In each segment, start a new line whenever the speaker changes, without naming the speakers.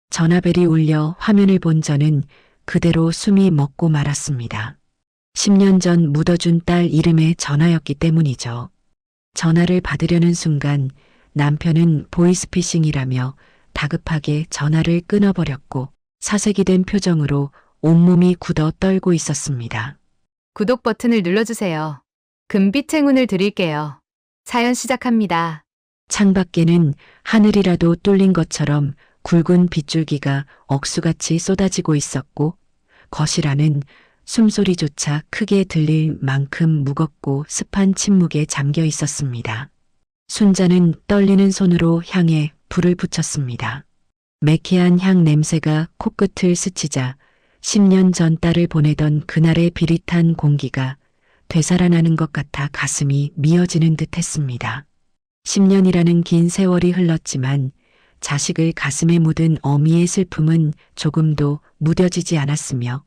전화벨이 울려 화면을 본 저는 그대로 숨이 멎고 말았습니다. 10년 전 묻어준 딸 이름의 전화였기 때문이죠. 전화를 받으려는 순간 남편은 보이스피싱이라며 다급하게 전화를 끊어버렸고 사색이 된 표정으로 온몸이 굳어 떨고 있었습니다.
구독 버튼을 눌러주세요. 금빛 행운을 드릴게요. 사연 시작합니다.
창밖에는 하늘이라도 뚫린 것처럼 굵은 빗줄기가 억수같이 쏟아지고 있었고 거실 안은 숨소리조차 크게 들릴 만큼 무겁고 습한 침묵에 잠겨 있었습니다. 순자는 떨리는 손으로 향에 불을 붙였습니다. 매캐한 향 냄새가 코끝을 스치자 10년 전 딸을 보내던 그날의 비릿한 공기가 되살아나는 것 같아 가슴이 미어지는 듯 했습니다. 10년이라는 긴 세월이 흘렀지만 자식을 가슴에 묻은 어미의 슬픔은 조금도 무뎌지지 않았으며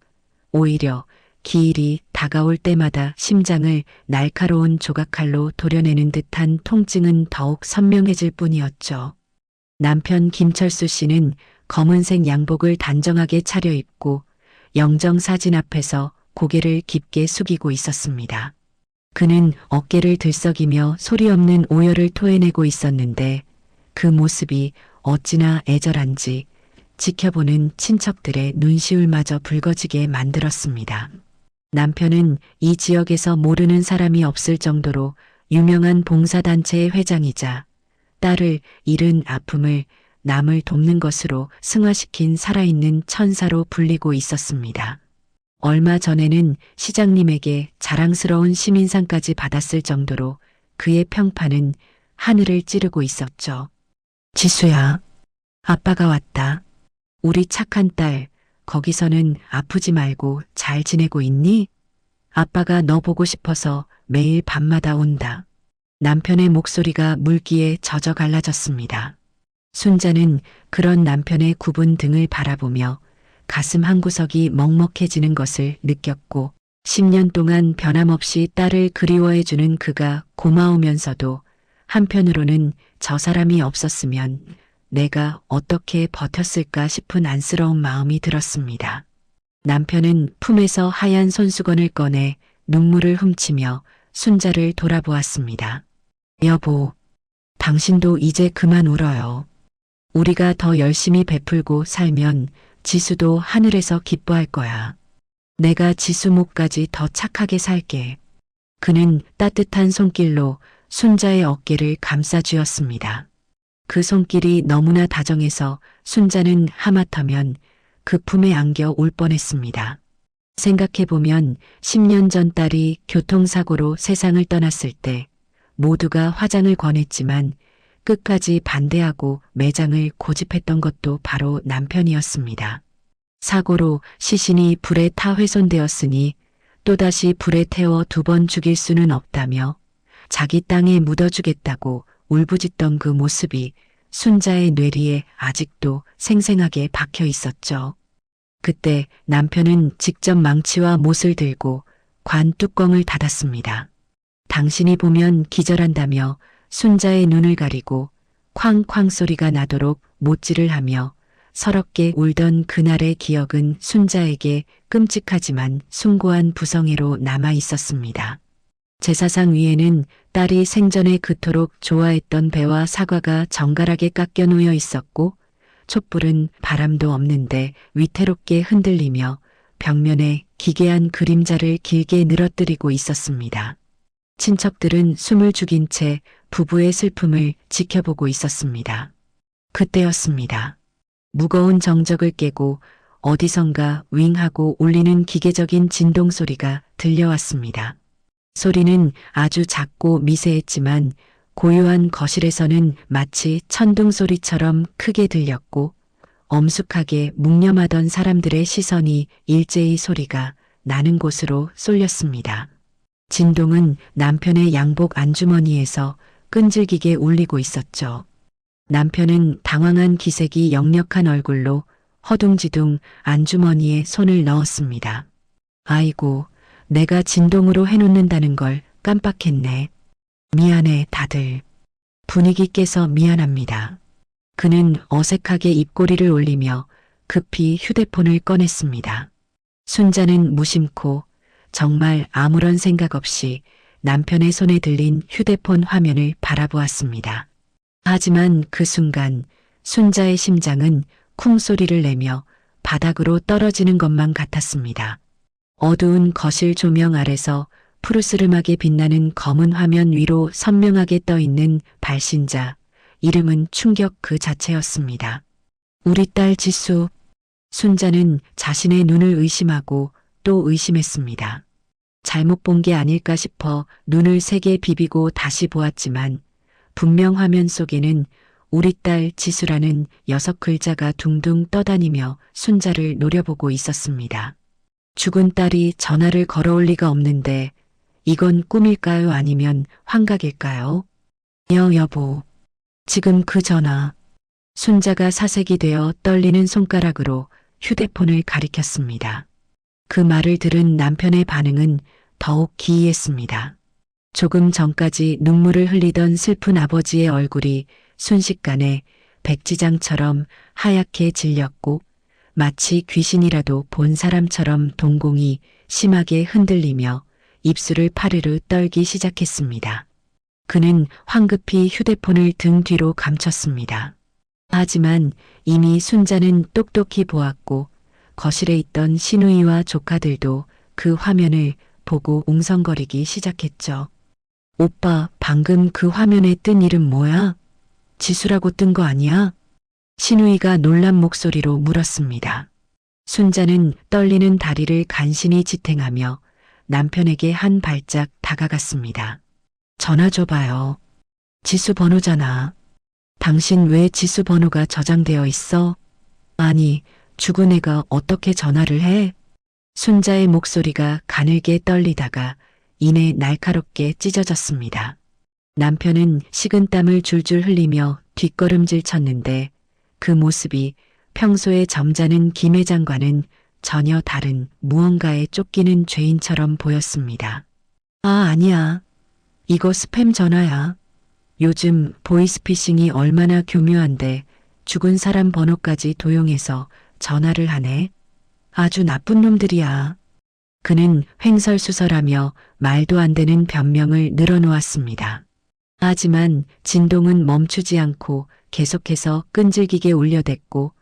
오히려 기일이 다가올 때마다 심장을 날카로운 조각칼로 도려내는 듯한 통증은 더욱 선명해질 뿐이었죠. 남편 김철수 씨는 검은색 양복을 단정하게 차려입고 영정 사진 앞에서 고개를 깊게 숙이고 있었습니다. 그는 어깨를 들썩이며 소리 없는 오열을 토해내고 있었는데 그 모습이 어찌나 애절한지 지켜보는 친척들의 눈시울마저 붉어지게 만들었습니다. 남편은 이 지역에서 모르는 사람이 없을 정도로 유명한 봉사단체의 회장이자 딸을 잃은 아픔을 남을 돕는 것으로 승화시킨 살아있는 천사로 불리고 있었습니다. 얼마 전에는 시장님에게 자랑스러운 시민상까지 받았을 정도로 그의 평판은 하늘을 찌르고 있었죠. 지수야, 아빠가 왔다. 우리 착한 딸, 거기서는 아프지 말고 잘 지내고 있니? 아빠가 너 보고 싶어서 매일 밤마다 온다. 남편의 목소리가 물기에 젖어 갈라졌습니다. 순자는 그런 남편의 굽은 등을 바라보며 가슴 한구석이 먹먹해지는 것을 느꼈고 10년 동안 변함없이 딸을 그리워해주는 그가 고마우면서도 한편으로는 저 사람이 없었으면 내가 어떻게 버텼을까 싶은 안쓰러운 마음이 들었습니다. 남편은 품에서 하얀 손수건을 꺼내 눈물을 훔치며 순자를 돌아보았습니다. 여보, 당신도 이제 그만 울어요. 우리가 더 열심히 베풀고 살면 지수도 하늘에서 기뻐할 거야. 내가 지수 목까지 더 착하게 살게. 그는 따뜻한 손길로 순자의 어깨를 감싸주었습니다. 그 손길이 너무나 다정해서 순자는 하마터면 그 품에 안겨 올 뻔했습니다. 생각해보면 10년 전 딸이 교통사고로 세상을 떠났을 때 모두가 화장을 권했지만 끝까지 반대하고 매장을 고집했던 것도 바로 남편이었습니다. 사고로 시신이 불에 타 훼손되었으니 또다시 불에 태워 2번 죽일 수는 없다며 자기 땅에 묻어주겠다고 울부짖던 그 모습이 순자의 뇌리에 아직도 생생하게 박혀 있었죠. 그때 남편은 직접 망치와 못을 들고 관 뚜껑을 닫았습니다. 당신이 보면 기절한다며 순자의 눈을 가리고 쾅쾅 소리가 나도록 못질을 하며 서럽게 울던 그날의 기억은 순자에게 끔찍하지만 숭고한 부성애로 남아 있었습니다. 제사상 위에는 딸이 생전에 그토록 좋아했던 배와 사과가 정갈하게 깎여 놓여 있었고 촛불은 바람도 없는데 위태롭게 흔들리며 벽면에 기괴한 그림자를 길게 늘어뜨리고 있었습니다. 친척들은 숨을 죽인 채 부부의 슬픔을 지켜보고 있었습니다. 그때였습니다. 무거운 정적을 깨고 어디선가 윙하고 울리는 기계적인 진동 소리가 들려왔습니다. 소리는 아주 작고 미세했지만 고요한 거실에서는 마치 천둥 소리처럼 크게 들렸고 엄숙하게 묵념하던 사람들의 시선이 일제히 소리가 나는 곳으로 쏠렸습니다. 진동은 남편의 양복 안주머니에서 끈질기게 울리고 있었죠. 남편은 당황한 기색이 역력한 얼굴로 허둥지둥 안주머니에 손을 넣었습니다. 아이고, 내가 진동으로 해놓는다는 걸 깜빡했네. 미안해, 다들. 분위기 깨서 미안합니다. 그는 어색하게 입꼬리를 올리며 급히 휴대폰을 꺼냈습니다. 순자는 무심코 정말 아무런 생각 없이 남편의 손에 들린 휴대폰 화면을 바라보았습니다. 하지만 그 순간 순자의 심장은 쿵 소리를 내며 바닥으로 떨어지는 것만 같았습니다. 어두운 거실 조명 아래서 푸르스름하게 빛나는 검은 화면 위로 선명하게 떠 있는 발신자, 이름은 충격 그 자체였습니다. 우리 딸 지수. 순자는 자신의 눈을 의심하고 또 의심했습니다. 잘못 본 게 아닐까 싶어 눈을 세게 비비고 다시 보았지만 분명 화면 속에는 우리 딸 지수라는 6글자가 둥둥 떠다니며 순자를 노려보고 있었습니다. 죽은 딸이 전화를 걸어올 리가 없는데 이건 꿈일까요? 아니면 환각일까요? 여보. 지금 그 전화. 순자가 사색이 되어 떨리는 손가락으로 휴대폰을 가리켰습니다. 그 말을 들은 남편의 반응은 더욱 기이했습니다. 조금 전까지 눈물을 흘리던 슬픈 아버지의 얼굴이 순식간에 백지장처럼 하얗게 질렸고 마치 귀신이라도 본 사람처럼 동공이 심하게 흔들리며 입술을 파르르 떨기 시작했습니다. 그는 황급히 휴대폰을 등 뒤로 감췄습니다. 하지만 이미 순자는 똑똑히 보았고 거실에 있던 시누이와 조카들도 그 화면을 보고 웅성거리기 시작했죠. 오빠, 방금 그 화면에 뜬 이름 뭐야? 지수라고 뜬 거 아니야? 시누이가 놀란 목소리로 물었습니다. 순자는 떨리는 다리를 간신히 지탱하며 남편에게 한 발짝 다가갔습니다. 전화 줘봐요. 지수 번호잖아. 당신 왜 지수 번호가 저장되어 있어? 아니, 죽은 애가 어떻게 전화를 해? 순자의 목소리가 가늘게 떨리다가 이내 날카롭게 찢어졌습니다. 남편은 식은땀을 줄줄 흘리며 뒷걸음질 쳤는데 그 모습이 평소의 점잖은 김 회장과는 전혀 다른 무언가에 쫓기는 죄인처럼 보였습니다. 아니야. 이거 스팸 전화야. 요즘 보이스피싱이 얼마나 교묘한데 죽은 사람 번호까지 도용해서 전화를 하네. 아주 나쁜 놈들이야. 그는 횡설수설하며 말도 안 되는 변명을 늘어놓았습니다. 하지만 진동은 멈추지 않고 계속해서 끈질기게 울려댔고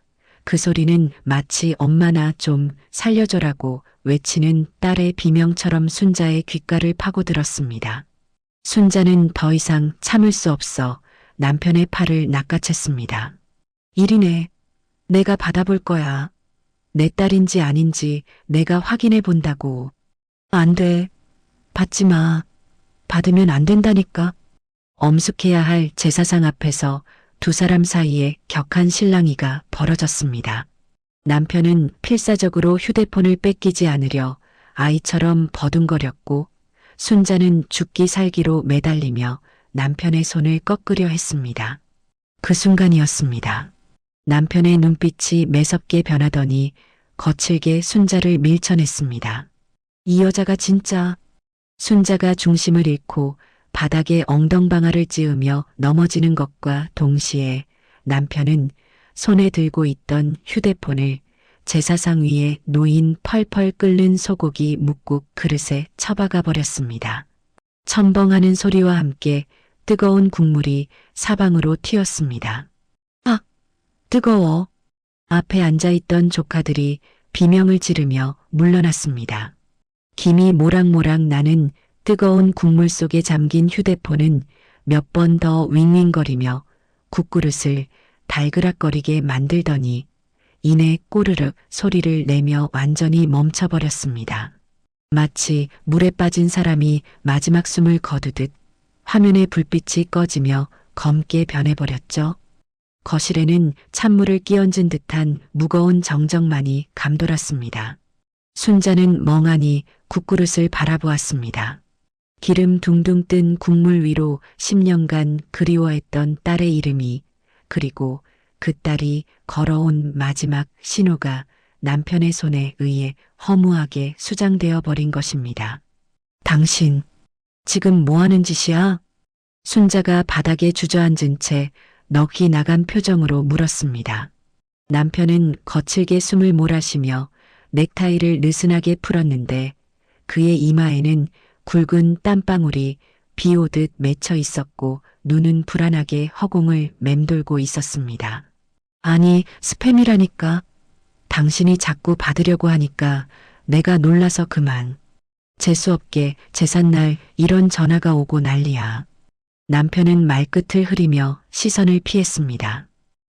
그 소리는 마치 엄마나 좀 살려줘라고 외치는 딸의 비명처럼 순자의 귓가를 파고들었습니다. 순자는 더 이상 참을 수 없어 남편의 팔을 낚아챘습니다. 일이네. 내가 받아볼 거야. 내 딸인지 아닌지 내가 확인해 본다고. 안 돼. 받지 마. 받으면 안 된다니까. 엄숙해야 할 제사상 앞에서 두 사람 사이에 격한 실랑이가 벌어졌습니다. 남편은 필사적으로 휴대폰을 뺏기지 않으려 아이처럼 버둥거렸고 순자는 죽기 살기로 매달리며 남편의 손을 꺾으려 했습니다. 그 순간이었습니다. 남편의 눈빛이 매섭게 변하더니 거칠게 순자를 밀쳐냈습니다. 이 여자가 진짜. 순자가 중심을 잃고 바닥에 엉덩방아를 찧으며 넘어지는 것과 동시에 남편은 손에 들고 있던 휴대폰을 제사상 위에 놓인 펄펄 끓는 소고기 묵국 그릇에 처박아 버렸습니다. 첨벙하는 소리와 함께 뜨거운 국물이 사방으로 튀었습니다. 아, 뜨거워. 앞에 앉아있던 조카들이 비명을 지르며 물러났습니다. 김이 모락모락 나는 뜨거운 국물 속에 잠긴 휴대폰은 몇 번 더 윙윙거리며 국그릇을 달그락거리게 만들더니 이내 꼬르륵 소리를 내며 완전히 멈춰버렸습니다. 마치 물에 빠진 사람이 마지막 숨을 거두듯 화면의 불빛이 꺼지며 검게 변해버렸죠. 거실에는 찬물을 끼얹은 듯한 무거운 정적만이 감돌았습니다. 순자는 멍하니 국그릇을 바라보았습니다. 기름 둥둥 뜬 국물 위로 10년간 그리워했던 딸의 이름이, 그리고 그 딸이 걸어온 마지막 신호가 남편의 손에 의해 허무하게 수장되어 버린 것입니다. 당신, 지금 뭐 하는 짓이야? 순자가 바닥에 주저앉은 채 넋이 나간 표정으로 물었습니다. 남편은 거칠게 숨을 몰아쉬며 넥타이를 느슨하게 풀었는데 그의 이마에는 굵은 땀방울이 비 오듯 맺혀 있었고 눈은 불안하게 허공을 맴돌고 있었습니다. 아니, 스팸이라니까. 당신이 자꾸 받으려고 하니까 내가 놀라서 그만. 재수없게 제삿날 이런 전화가 오고 난리야. 남편은 말끝을 흐리며 시선을 피했습니다.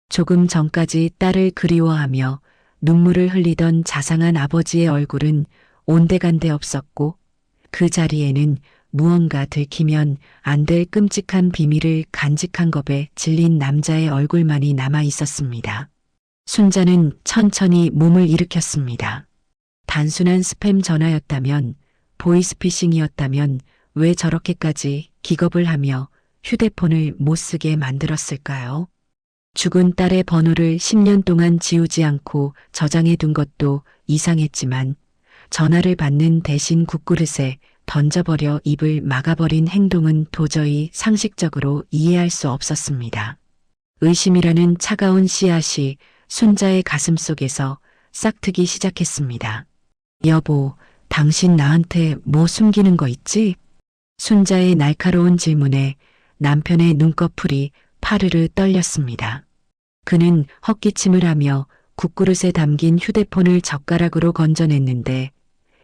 조금 전까지 딸을 그리워하며 눈물을 흘리던 자상한 아버지의 얼굴은 온데간데 없었고 그 자리에는 무언가 들키면 안 될 끔찍한 비밀을 간직한 겁에 질린 남자의 얼굴만이 남아 있었습니다. 순자는 천천히 몸을 일으켰습니다. 단순한 스팸 전화였다면, 보이스피싱이었다면 왜 저렇게까지 기겁을 하며 휴대폰을 못 쓰게 만들었을까요? 죽은 딸의 번호를 10년 동안 지우지 않고 저장해 둔 것도 이상했지만 전화를 받는 대신 국그릇에 던져버려 입을 막아버린 행동은 도저히 상식적으로 이해할 수 없었습니다. 의심이라는 차가운 씨앗이 순자의 가슴 속에서 싹트기 시작했습니다. 여보, 당신 나한테 뭐 숨기는 거 있지? 순자의 날카로운 질문에 남편의 눈꺼풀이 파르르 떨렸습니다. 그는 헛기침을 하며 국그릇에 담긴 휴대폰을 젓가락으로 건져냈는데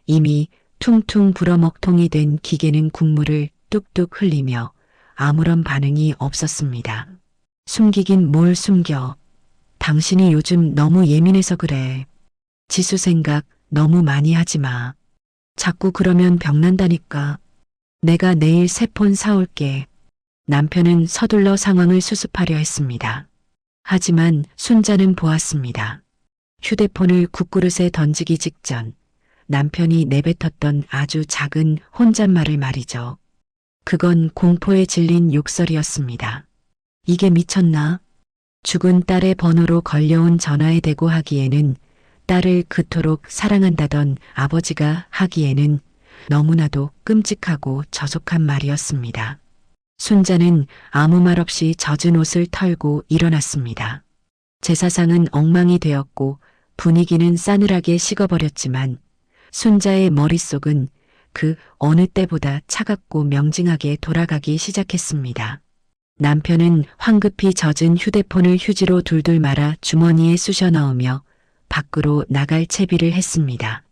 이미 퉁퉁 불어먹통이 된 기계는 국물을 뚝뚝 흘리며 아무런 반응이 없었습니다. 숨기긴 뭘 숨겨. 당신이 요즘 너무 예민해서 그래. 지수 생각 너무 많이 하지 마. 자꾸 그러면 병난다니까. 내가 내일 새 폰 사올게. 남편은 서둘러 상황을 수습하려 했습니다. 하지만 순자는 보았습니다. 휴대폰을 국그릇에 던지기 직전 남편이 내뱉었던 아주 작은 혼잣말을 말이죠. 그건 공포에 질린 욕설이었습니다. 이게 미쳤나? 죽은 딸의 번호로 걸려온 전화에 대고 하기에는, 딸을 그토록 사랑한다던 아버지가 하기에는 너무나도 끔찍하고 저속한 말이었습니다. 순자는 아무 말 없이 젖은 옷을 털고 일어났습니다. 제사상은 엉망이 되었고 분위기는 싸늘하게 식어버렸지만 순자의 머릿속은 그 어느 때보다 차갑고 명징하게 돌아가기 시작했습니다. 남편은 황급히 젖은 휴대폰을 휴지로 둘둘 말아 주머니에 쑤셔 넣으며 밖으로 나갈 채비를 했습니다.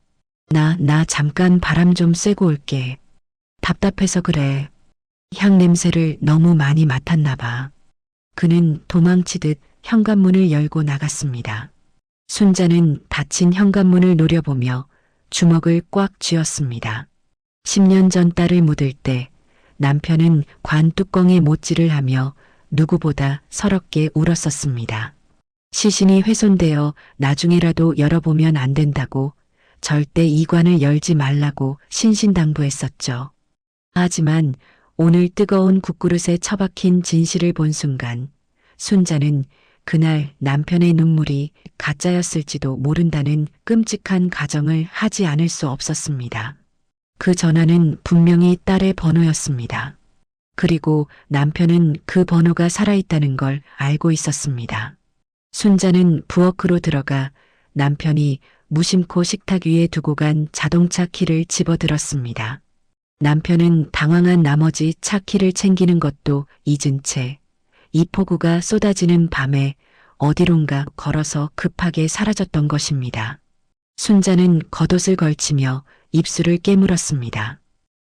나 잠깐 바람 좀 쐬고 올게. 답답해서 그래. 향 냄새를 너무 많이 맡았나 봐. 그는 도망치듯 현관문을 열고 나갔습니다. 순자는 닫힌 현관문을 노려보며 주먹을 꽉 쥐었습니다. 10년 전 딸을 묻을 때 남편은 관 뚜껑에 못질을 하며 누구보다 서럽게 울었었습니다. 시신이 훼손되어 나중에라도 열어보면 안 된다고, 절대 이 관을 열지 말라고 신신당부했었죠. 하지만 오늘 뜨거운 국그릇에 처박힌 진실을 본 순간 순자는 그날 남편의 눈물이 가짜였을지도 모른다는 끔찍한 가정을 하지 않을 수 없었습니다. 그 전화는 분명히 딸의 번호였습니다. 그리고 남편은 그 번호가 살아있다는 걸 알고 있었습니다. 순자는 부엌으로 들어가 남편이 무심코 식탁 위에 두고 간 자동차 키를 집어들었습니다. 남편은 당황한 나머지 차 키를 챙기는 것도 잊은 채 이폭우가 쏟아지는 밤에 어디론가 걸어서 급하게 사라졌던 것입니다. 순자는 겉옷을 걸치며 입술을 깨물었습니다.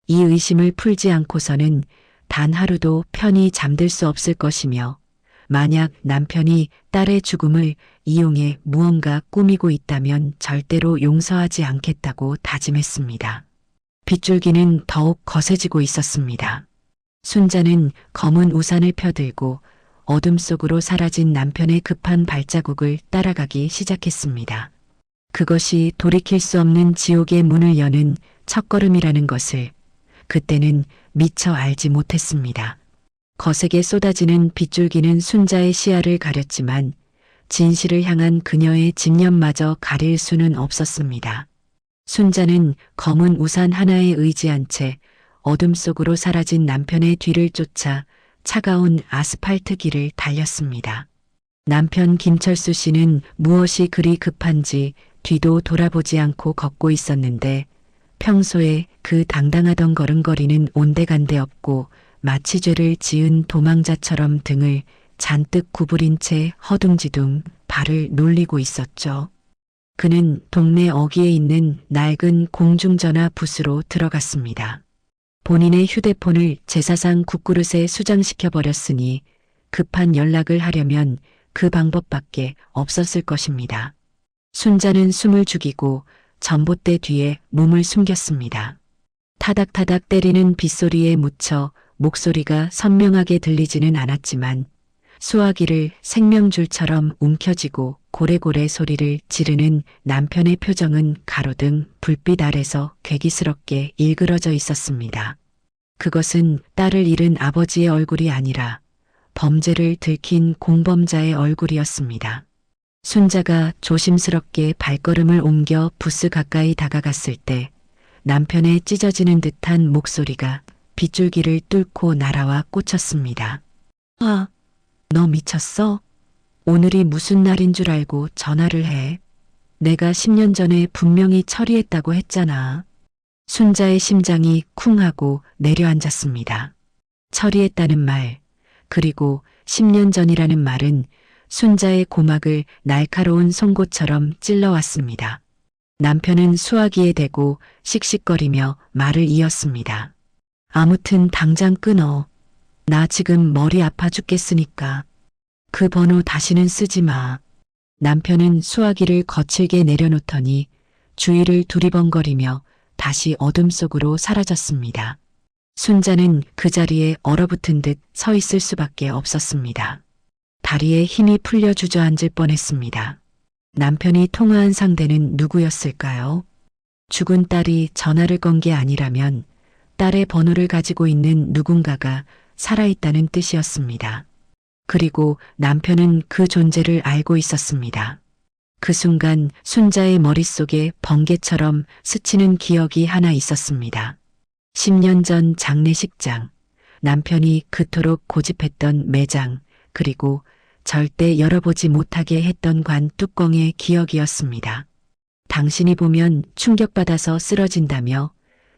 이 의심을 풀지 않고서는 단 하루도 편히 잠들 수 없을 것이며, 만약 남편이 딸의 죽음을 이용해 무언가 꾸미고 있다면 절대로 용서하지 않겠다고 다짐했습니다. 빗줄기는 더욱 거세지고 있었습니다. 순자는 검은 우산을 펴들고 어둠 속으로 사라진 남편의 급한 발자국을 따라가기 시작했습니다. 그것이 돌이킬 수 없는 지옥의 문을 여는 첫걸음이라는 것을 그때는 미처 알지 못했습니다. 거세게 쏟아지는 빗줄기는 순자의 시야를 가렸지만 진실을 향한 그녀의 집념마저 가릴 수는 없었습니다. 순자는 검은 우산 하나에 의지한 채 어둠 속으로 사라진 남편의 뒤를 쫓아 차가운 아스팔트 길을 달렸습니다. 남편 김철수 씨는 무엇이 그리 급한지 뒤도 돌아보지 않고 걷고 있었는데 평소에 그 당당하던 걸음걸이는 온데간데 없고 마치 죄를 지은 도망자처럼 등을 잔뜩 구부린 채 허둥지둥 발을 놀리고 있었죠. 그는 동네 어귀에 있는 낡은 공중전화 부스로 들어갔습니다. 본인의 휴대폰을 제사상 국그릇에 수장시켜 버렸으니 급한 연락을 하려면 그 방법밖에 없었을 것입니다. 순자는 숨을 죽이고 전봇대 뒤에 몸을 숨겼습니다. 타닥타닥 때리는 빗소리에 묻혀 목소리가 선명하게 들리지는 않았지만 수화기를 생명줄처럼 움켜쥐고 고래고래 소리를 지르는 남편의 표정은 가로등 불빛 아래서 괴기스럽게 일그러져 있었습니다. 그것은 딸을 잃은 아버지의 얼굴이 아니라 범죄를 들킨 공범자의 얼굴이었습니다. 순자가 조심스럽게 발걸음을 옮겨 부스 가까이 다가갔을 때 남편의 찢어지는 듯한 목소리가 빗줄기를 뚫고 날아와 꽂혔습니다. 아, 너 미쳤어? 오늘이 무슨 날인 줄 알고 전화를 해. 내가 10년 전에 분명히 처리했다고 했잖아. 순자의 심장이 쿵 하고 내려앉았습니다. 처리했다는 말, 그리고 10년 전이라는 말은 순자의 고막을 날카로운 송곳처럼 찔러왔습니다. 남편은 수화기에 대고 씩씩거리며 말을 이었습니다. 아무튼 당장 끊어. 나 지금 머리 아파 죽겠으니까. 그 번호 다시는 쓰지 마. 남편은 수화기를 거칠게 내려놓더니 주위를 두리번거리며 다시 어둠 속으로 사라졌습니다. 순자는 그 자리에 얼어붙은 듯 서 있을 수밖에 없었습니다. 다리에 힘이 풀려 주저앉을 뻔했습니다. 남편이 통화한 상대는 누구였을까요? 죽은 딸이 전화를 건 게 아니라면 딸의 번호를 가지고 있는 누군가가 살아있다는 뜻이었습니다. 그리고 남편은 그 존재를 알고 있었습니다. 그 순간 순자의 머릿속에 번개처럼 스치는 기억이 하나 있었습니다. 10년 전 장례식장, 남편이 그토록 고집했던 매장, 그리고 절대 열어보지 못하게 했던 관 뚜껑의 기억이었습니다. 당신이 보면 충격받아서 쓰러진다며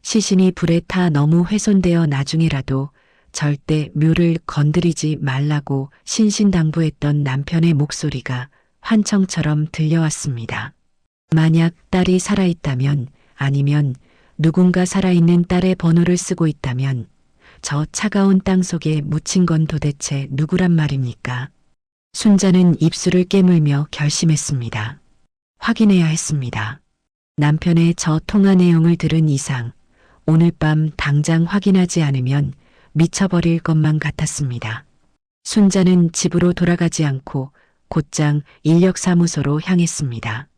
시신이 불에 타 너무 훼손되어 나중에라도 절대 묘를 건드리지 말라고 신신당부했던 남편의 목소리가 환청처럼 들려왔습니다. 만약 딸이 살아있다면, 아니면 누군가 살아있는 딸의 번호를 쓰고 있다면 저 차가운 땅 속에 묻힌 건 도대체 누구란 말입니까? 순자는 입술을 깨물며 결심했습니다. 확인해야 했습니다. 남편의 저 통화 내용을 들은 이상 오늘 밤 당장 확인하지 않으면 미쳐버릴 것만 같았습니다. 순자는 집으로 돌아가지 않고 곧장 인력사무소로 향했습니다.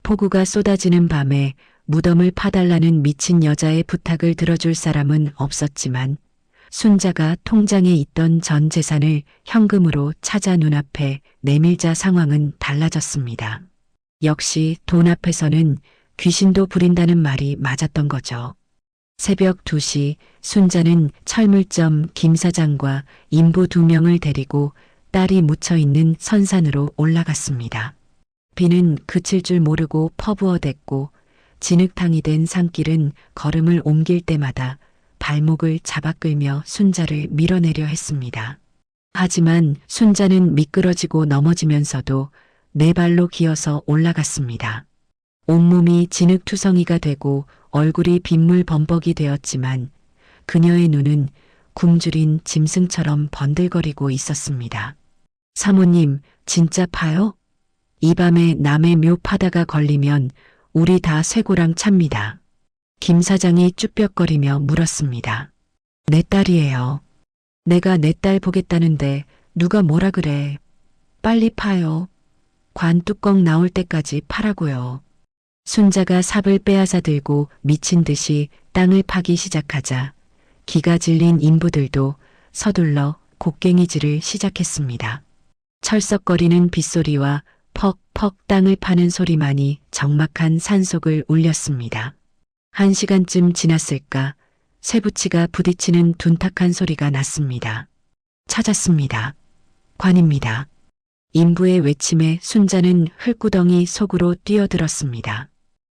폭우가 쏟아지는 밤에 무덤을 파달라는 미친 여자의 부탁을 들어줄 사람은 없었지만 순자가 통장에 있던 전 재산을 현금으로 찾아 눈앞에 내밀자 상황은 달라졌습니다. 역시 돈 앞에서는 귀신도 부린다는 말이 맞았던 거죠. 새벽 2시 순자는 철물점 김 사장과 인부 2명을 데리고 딸이 묻혀있는 선산으로 올라갔습니다. 비는 그칠 줄 모르고 퍼부어댔고 진흙탕이 된 산길은 걸음을 옮길 때마다 발목을 잡아 끌며 순자를 밀어내려 했습니다. 하지만 순자는 미끄러지고 넘어지면서도 네 발로 기어서 올라갔습니다. 온몸이 진흙투성이가 되고 얼굴이 빗물 범벅이 되었지만 그녀의 눈은 굶주린 짐승처럼 번들거리고 있었습니다. 사모님, 진짜 파요? 이 밤에 남의 묘 파다가 걸리면 우리 다 쇠고랑 찹니다. 김 사장이 쭈뼛거리며 물었습니다. 내 딸이에요. 내가 내 딸 보겠다는데 누가 뭐라 그래. 빨리 파요. 관 뚜껑 나올 때까지 파라고요. 순자가 삽을 빼앗아 들고 미친 듯이 땅을 파기 시작하자 기가 질린 인부들도 서둘러 곡괭이질을 시작했습니다. 철썩거리는 빗소리와 퍽퍽 땅을 파는 소리만이 적막한 산속을 울렸습니다. 1시간쯤 지났을까 쇠붙이가 부딪히는 둔탁한 소리가 났습니다. 찾았습니다. 관입니다. 인부의 외침에 순자는 흙구덩이 속으로 뛰어들었습니다.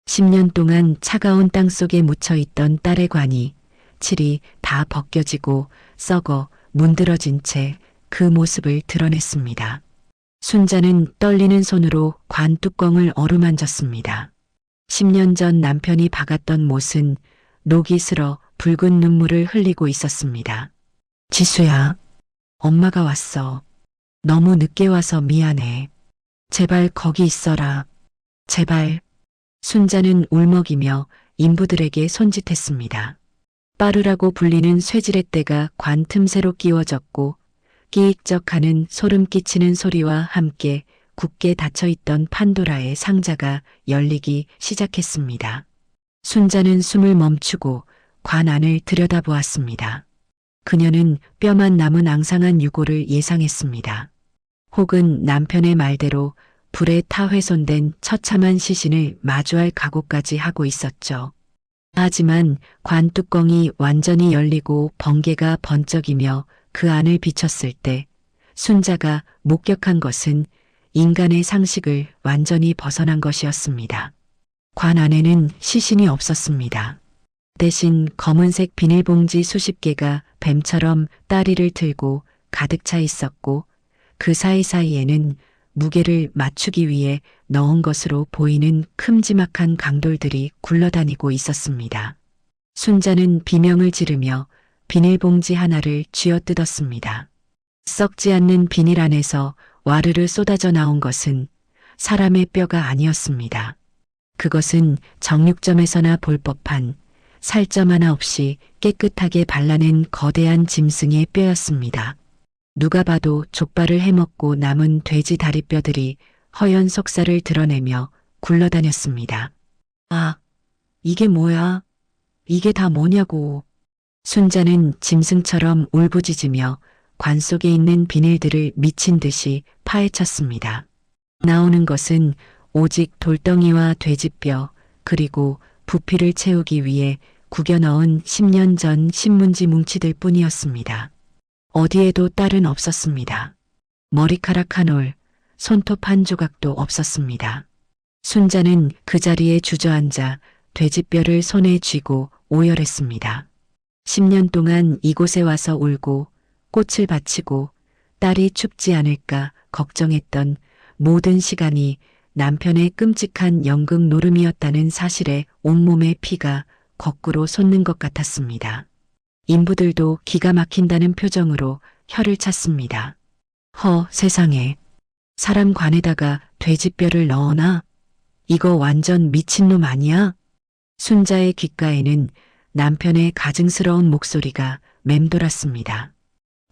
10년 동안 차가운 땅 속에 묻혀있던 딸의 관이 칠이 다 벗겨지고 썩어 문드러진 채 그 모습을 드러냈습니다. 순자는 떨리는 손으로 관 뚜껑을 어루만졌습니다. 10년 전 남편이 박았던 못은 녹이 슬어 붉은 눈물을 흘리고 있었습니다. 지수야, 엄마가 왔어. 너무 늦게 와서 미안해. 제발 거기 있어라. 제발. 순자는 울먹이며 인부들에게 손짓했습니다. 빠르라고 불리는 쇠지렛대가 관 틈새로 끼워졌고 끼익적하는 소름 끼치는 소리와 함께 굳게 닫혀있던 판도라의 상자가 열리기 시작했습니다. 순자는 숨을 멈추고 관 안을 들여다보았습니다. 그녀는 뼈만 남은 앙상한 유골을 예상했습니다. 혹은 남편의 말대로 불에 타 훼손된 처참한 시신을 마주할 각오까지 하고 있었죠. 하지만 관 뚜껑이 완전히 열리고 번개가 번쩍이며 그 안을 비췄을 때 순자가 목격한 것은 인간의 상식을 완전히 벗어난 것이었습니다. 관 안에는 시신이 없었습니다. 대신 검은색 비닐봉지 수십 개가 뱀처럼 다리를 틀고 가득 차 있었고 그 사이사이에는 무게를 맞추기 위해 넣은 것으로 보이는 큼지막한 강돌들이 굴러다니고 있었습니다. 순자는 비명을 지르며 비닐봉지 하나를 쥐어뜯었습니다. 썩지 않는 비닐 안에서 와르르 쏟아져 나온 것은 사람의 뼈가 아니었습니다. 그것은 정육점에서나 볼 법한 살점 하나 없이 깨끗하게 발라낸 거대한 짐승의 뼈였습니다. 누가 봐도 족발을 해먹고 남은 돼지 다리뼈들이 허연 속살을 드러내며 굴러다녔습니다. 아, 이게 뭐야? 이게 다 뭐냐고. 순자는 짐승처럼 울부짖으며 관 속에 있는 비닐들을 미친 듯이 파헤쳤습니다. 나오는 것은 오직 돌덩이와 돼지뼈 그리고 부피를 채우기 위해 구겨 넣은 10년 전 신문지 뭉치들 뿐이었습니다. 어디에도 딸은 없었습니다. 머리카락 한 올, 손톱 한 조각도 없었습니다. 순자는 그 자리에 주저앉아 돼지뼈를 손에 쥐고 오열했습니다. 10년 동안 이곳에 와서 울고 꽃을 바치고 딸이 춥지 않을까 걱정했던 모든 시간이 남편의 끔찍한 연극 노름이었다는 사실에 온몸의 피가 거꾸로 솟는 것 같았습니다. 인부들도 기가 막힌다는 표정으로 혀를 찼습니다. 세상에. 사람 관에다가 돼지뼈를 넣어놔? 이거 완전 미친놈 아니야? 순자의 귓가에는 남편의 가증스러운 목소리가 맴돌았습니다.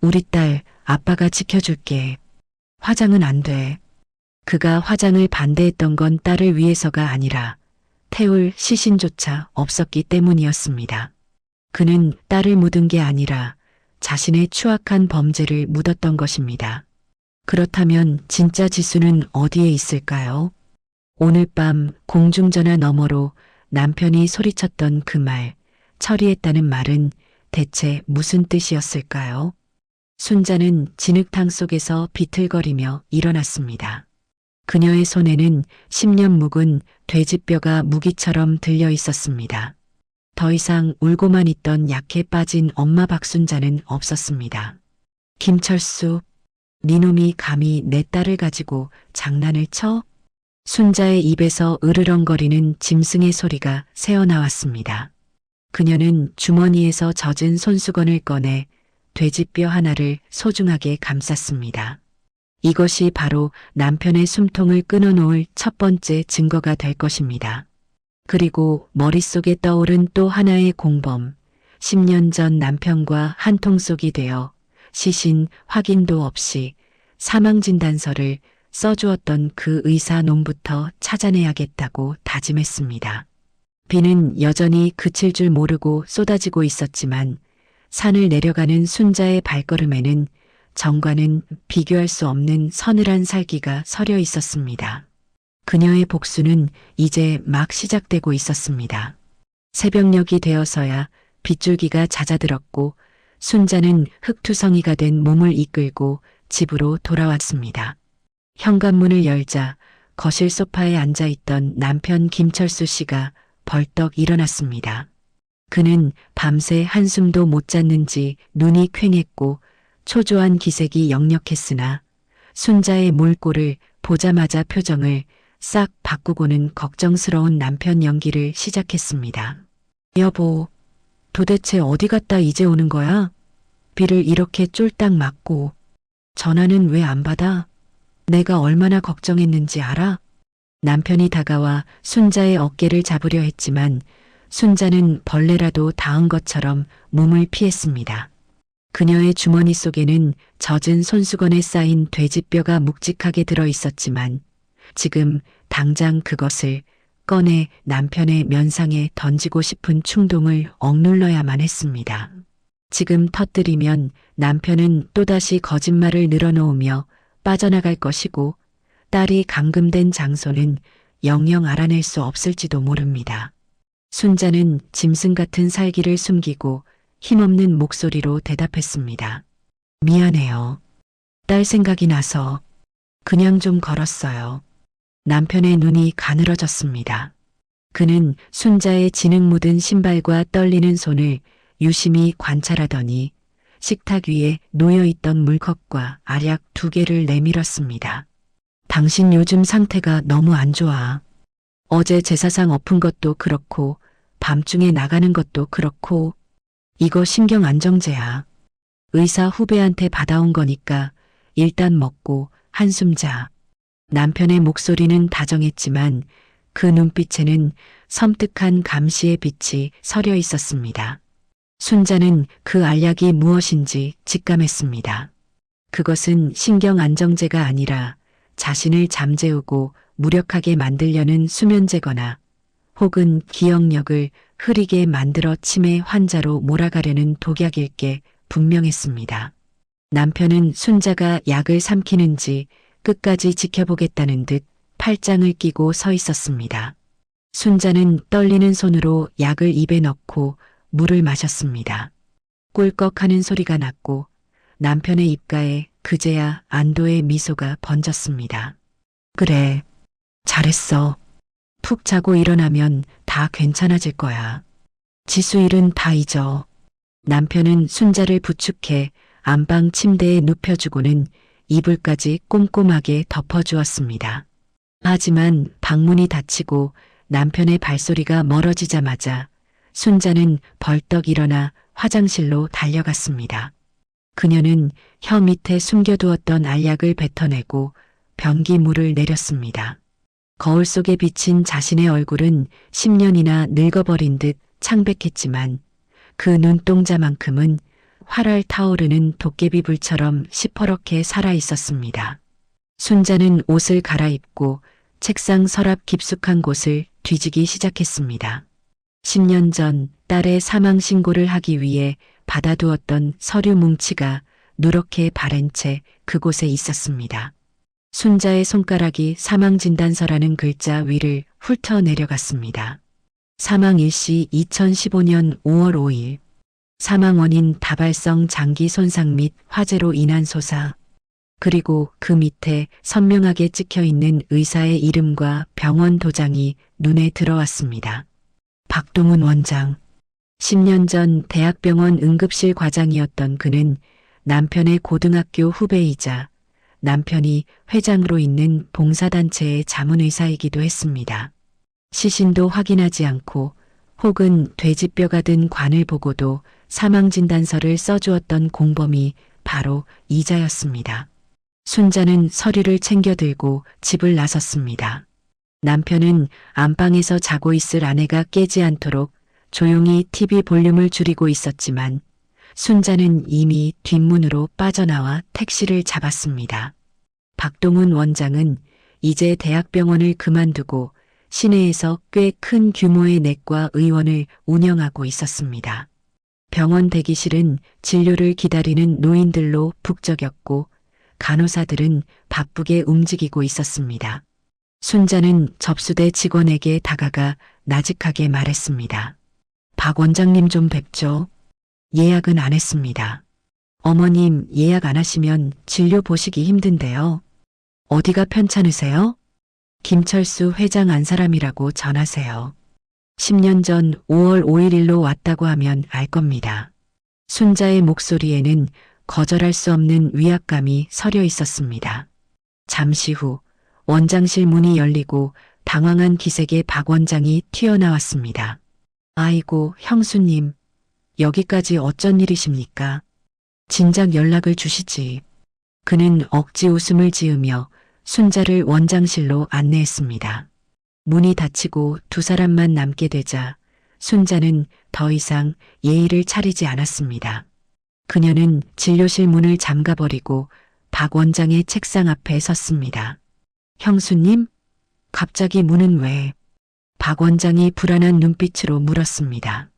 우리 딸 아빠가 지켜줄게. 화장은 안 돼. 그가 화장을 반대했던 건 딸을 위해서가 아니라 태울 시신조차 없었기 때문이었습니다. 그는 딸을 묻은 게 아니라 자신의 추악한 범죄를 묻었던 것입니다. 그렇다면 진짜 지수는 어디에 있을까요? 오늘 밤 공중전화 너머로 남편이 소리쳤던 그 말, 처리했다는 말은 대체 무슨 뜻이었을까요? 순자는 진흙탕 속에서 비틀거리며 일어났습니다. 그녀의 손에는 10년 묵은 돼지뼈가 무기처럼 들려 있었습니다. 더 이상 울고만 있던 약해 빠진 엄마 박순자는 없었습니다. 김철수, 니놈이 감히 내 딸을 가지고 장난을 쳐? 순자의 입에서 으르렁거리는 짐승의 소리가 새어나왔습니다. 그녀는 주머니에서 젖은 손수건을 꺼내 돼지뼈 하나를 소중하게 감쌌습니다. 이것이 바로 남편의 숨통을 끊어놓을 첫 번째 증거가 될 것입니다. 그리고 머릿속에 떠오른 또 하나의 공범, 10년 전 남편과 한통속이 되어 시신 확인도 없이 사망진단서를 써주었던 그 의사 놈부터 찾아내야겠다고 다짐했습니다. 비는 여전히 그칠 줄 모르고 쏟아지고 있었지만 산을 내려가는 순자의 발걸음에는 정과는 비교할 수 없는 서늘한 살기가 서려 있었습니다. 그녀의 복수는 이제 막 시작되고 있었습니다. 새벽녘이 되어서야 빗줄기가 잦아들었고 순자는 흙투성이가 된 몸을 이끌고 집으로 돌아왔습니다. 현관문을 열자 거실 소파에 앉아있던 남편 김철수 씨가 벌떡 일어났습니다. 그는 밤새 한숨도 못 잤는지 눈이 퀭했고 초조한 기색이 역력했으나 순자의 몰골을 보자마자 표정을 싹 바꾸고는 걱정스러운 남편 연기를 시작했습니다. 여보, 도대체 어디 갔다 이제 오는 거야? 비를 이렇게 쫄딱 맞고 전화는 왜 안 받아? 내가 얼마나 걱정했는지 알아? 남편이 다가와 순자의 어깨를 잡으려 했지만 순자는 벌레라도 닿은 것처럼 몸을 피했습니다. 그녀의 주머니 속에는 젖은 손수건에 쌓인 돼지뼈가 묵직하게 들어 있었지만 지금 당장 그것을 꺼내 남편의 면상에 던지고 싶은 충동을 억눌러야만 했습니다. 지금 터뜨리면 남편은 또다시 거짓말을 늘어놓으며 빠져나갈 것이고 딸이 감금된 장소는 영영 알아낼 수 없을지도 모릅니다. 순자는 짐승 같은 살기를 숨기고 힘없는 목소리로 대답했습니다. 미안해요. 딸 생각이 나서 그냥 좀 걸었어요. 남편의 눈이 가늘어졌습니다. 그는 순자의 진흙 묻은 신발과 떨리는 손을 유심히 관찰하더니 식탁 위에 놓여있던 물컵과 알약 2개를 내밀었습니다. 당신 요즘 상태가 너무 안 좋아. 어제 제사상 엎은 것도 그렇고 밤중에 나가는 것도 그렇고 이거 신경안정제야. 의사 후배한테 받아온 거니까 일단 먹고 한숨 자. 남편의 목소리는 다정했지만 그 눈빛에는 섬뜩한 감시의 빛이 서려 있었습니다. 순자는 그 알약이 무엇인지 직감했습니다. 그것은 신경안정제가 아니라 자신을 잠재우고 무력하게 만들려는 수면제거나 혹은 기억력을 흐리게 만들어 치매 환자로 몰아가려는 독약일 게 분명했습니다. 남편은 순자가 약을 삼키는지 끝까지 지켜보겠다는 듯 팔짱을 끼고 서 있었습니다. 순자는 떨리는 손으로 약을 입에 넣고 물을 마셨습니다. 꿀꺽하는 소리가 났고 남편의 입가에 그제야 안도의 미소가 번졌습니다. 그래, 잘했어. 푹 자고 일어나면 다 괜찮아질 거야. 지수 일은 다 잊어. 남편은 순자를 부축해 안방 침대에 눕혀주고는 이불까지 꼼꼼하게 덮어주었습니다. 하지만 방문이 닫히고 남편의 발소리가 멀어지자마자 순자는 벌떡 일어나 화장실로 달려갔습니다. 그녀는 혀 밑에 숨겨두었던 알약을 뱉어내고 변기물을 내렸습니다. 거울 속에 비친 자신의 얼굴은 10년이나 늙어버린 듯 창백했지만 그 눈동자만큼은 활활 타오르는 도깨비 불처럼 시퍼렇게 살아 있었습니다. 순자는 옷을 갈아입고 책상 서랍 깊숙한 곳을 뒤지기 시작했습니다. 10년 전 딸의 사망 신고를 하기 위해 받아두었던 서류 뭉치가 누렇게 바랜 채 그곳에 있었습니다. 순자의 손가락이 사망진단서라는 글자 위를 훑어 내려갔습니다. 사망 일시 2015년 5월 5일. 사망 원인 다발성 장기 손상 및 화재로 인한 소사. 그리고 그 밑에 선명하게 찍혀 있는 의사의 이름과 병원 도장이 눈에 들어왔습니다. 박동훈 원장. 10년 전 대학병원 응급실 과장이었던 그는 남편의 고등학교 후배이자 남편이 회장으로 있는 봉사단체의 자문의사이기도 했습니다. 시신도 확인하지 않고 혹은 돼지뼈가 든 관을 보고도 사망진단서를 써주었던 공범이 바로 이자였습니다. 순자는 서류를 챙겨 들고 집을 나섰습니다. 남편은 안방에서 자고 있을 아내가 깨지 않도록 조용히 TV 볼륨을 줄이고 있었지만 순자는 이미 뒷문으로 빠져나와 택시를 잡았습니다. 박동훈 원장은 이제 대학병원을 그만두고 시내에서 꽤 큰 규모의 내과 의원을 운영하고 있었습니다. 병원 대기실은 진료를 기다리는 노인들로 북적였고 간호사들은 바쁘게 움직이고 있었습니다. 순자는 접수대 직원에게 다가가 나직하게 말했습니다. 박 원장님 좀 뵙죠. 예약은 안 했습니다. 어머님, 예약 안 하시면 진료 보시기 힘든데요. 어디가 편찮으세요? 김철수 회장 안 사람이라고 전하세요. 10년 전 5월 5일 일로 왔다고 하면 알 겁니다. 순자의 목소리에는 거절할 수 없는 위압감이 서려 있었습니다. 잠시 후 원장실 문이 열리고 당황한 기색의 박 원장이 튀어나왔습니다. 아이고, 형수님, 여기까지 어쩐 일이십니까? 진작 연락을 주시지. 그는 억지 웃음을 지으며 순자를 원장실로 안내했습니다. 문이 닫히고 두 사람만 남게 되자 순자는 더 이상 예의를 차리지 않았습니다. 그녀는 진료실 문을 잠가버리고 박 원장의 책상 앞에 섰습니다. 형수님? 갑자기 문은 왜? 박 원장이 불안한 눈빛으로 물었습니다.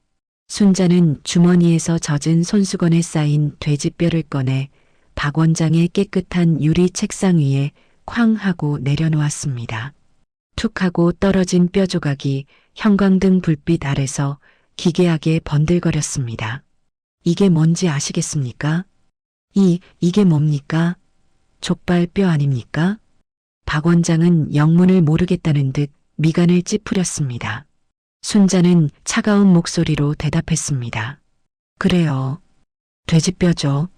순자는 주머니에서 젖은 손수건에 쌓인 돼지뼈를 꺼내 박 원장의 깨끗한 유리 책상 위에 쾅 하고 내려놓았습니다. 툭 하고 떨어진 뼈 조각이 형광등 불빛 아래서 기괴하게 번들거렸습니다. 이게 뭔지 아시겠습니까? 이게 뭡니까? 족발뼈 아닙니까? 박 원장은 영문을 모르겠다는 듯 미간을 찌푸렸습니다. 순자는 차가운 목소리로 대답했습니다. 그래요. 돼지뼈죠.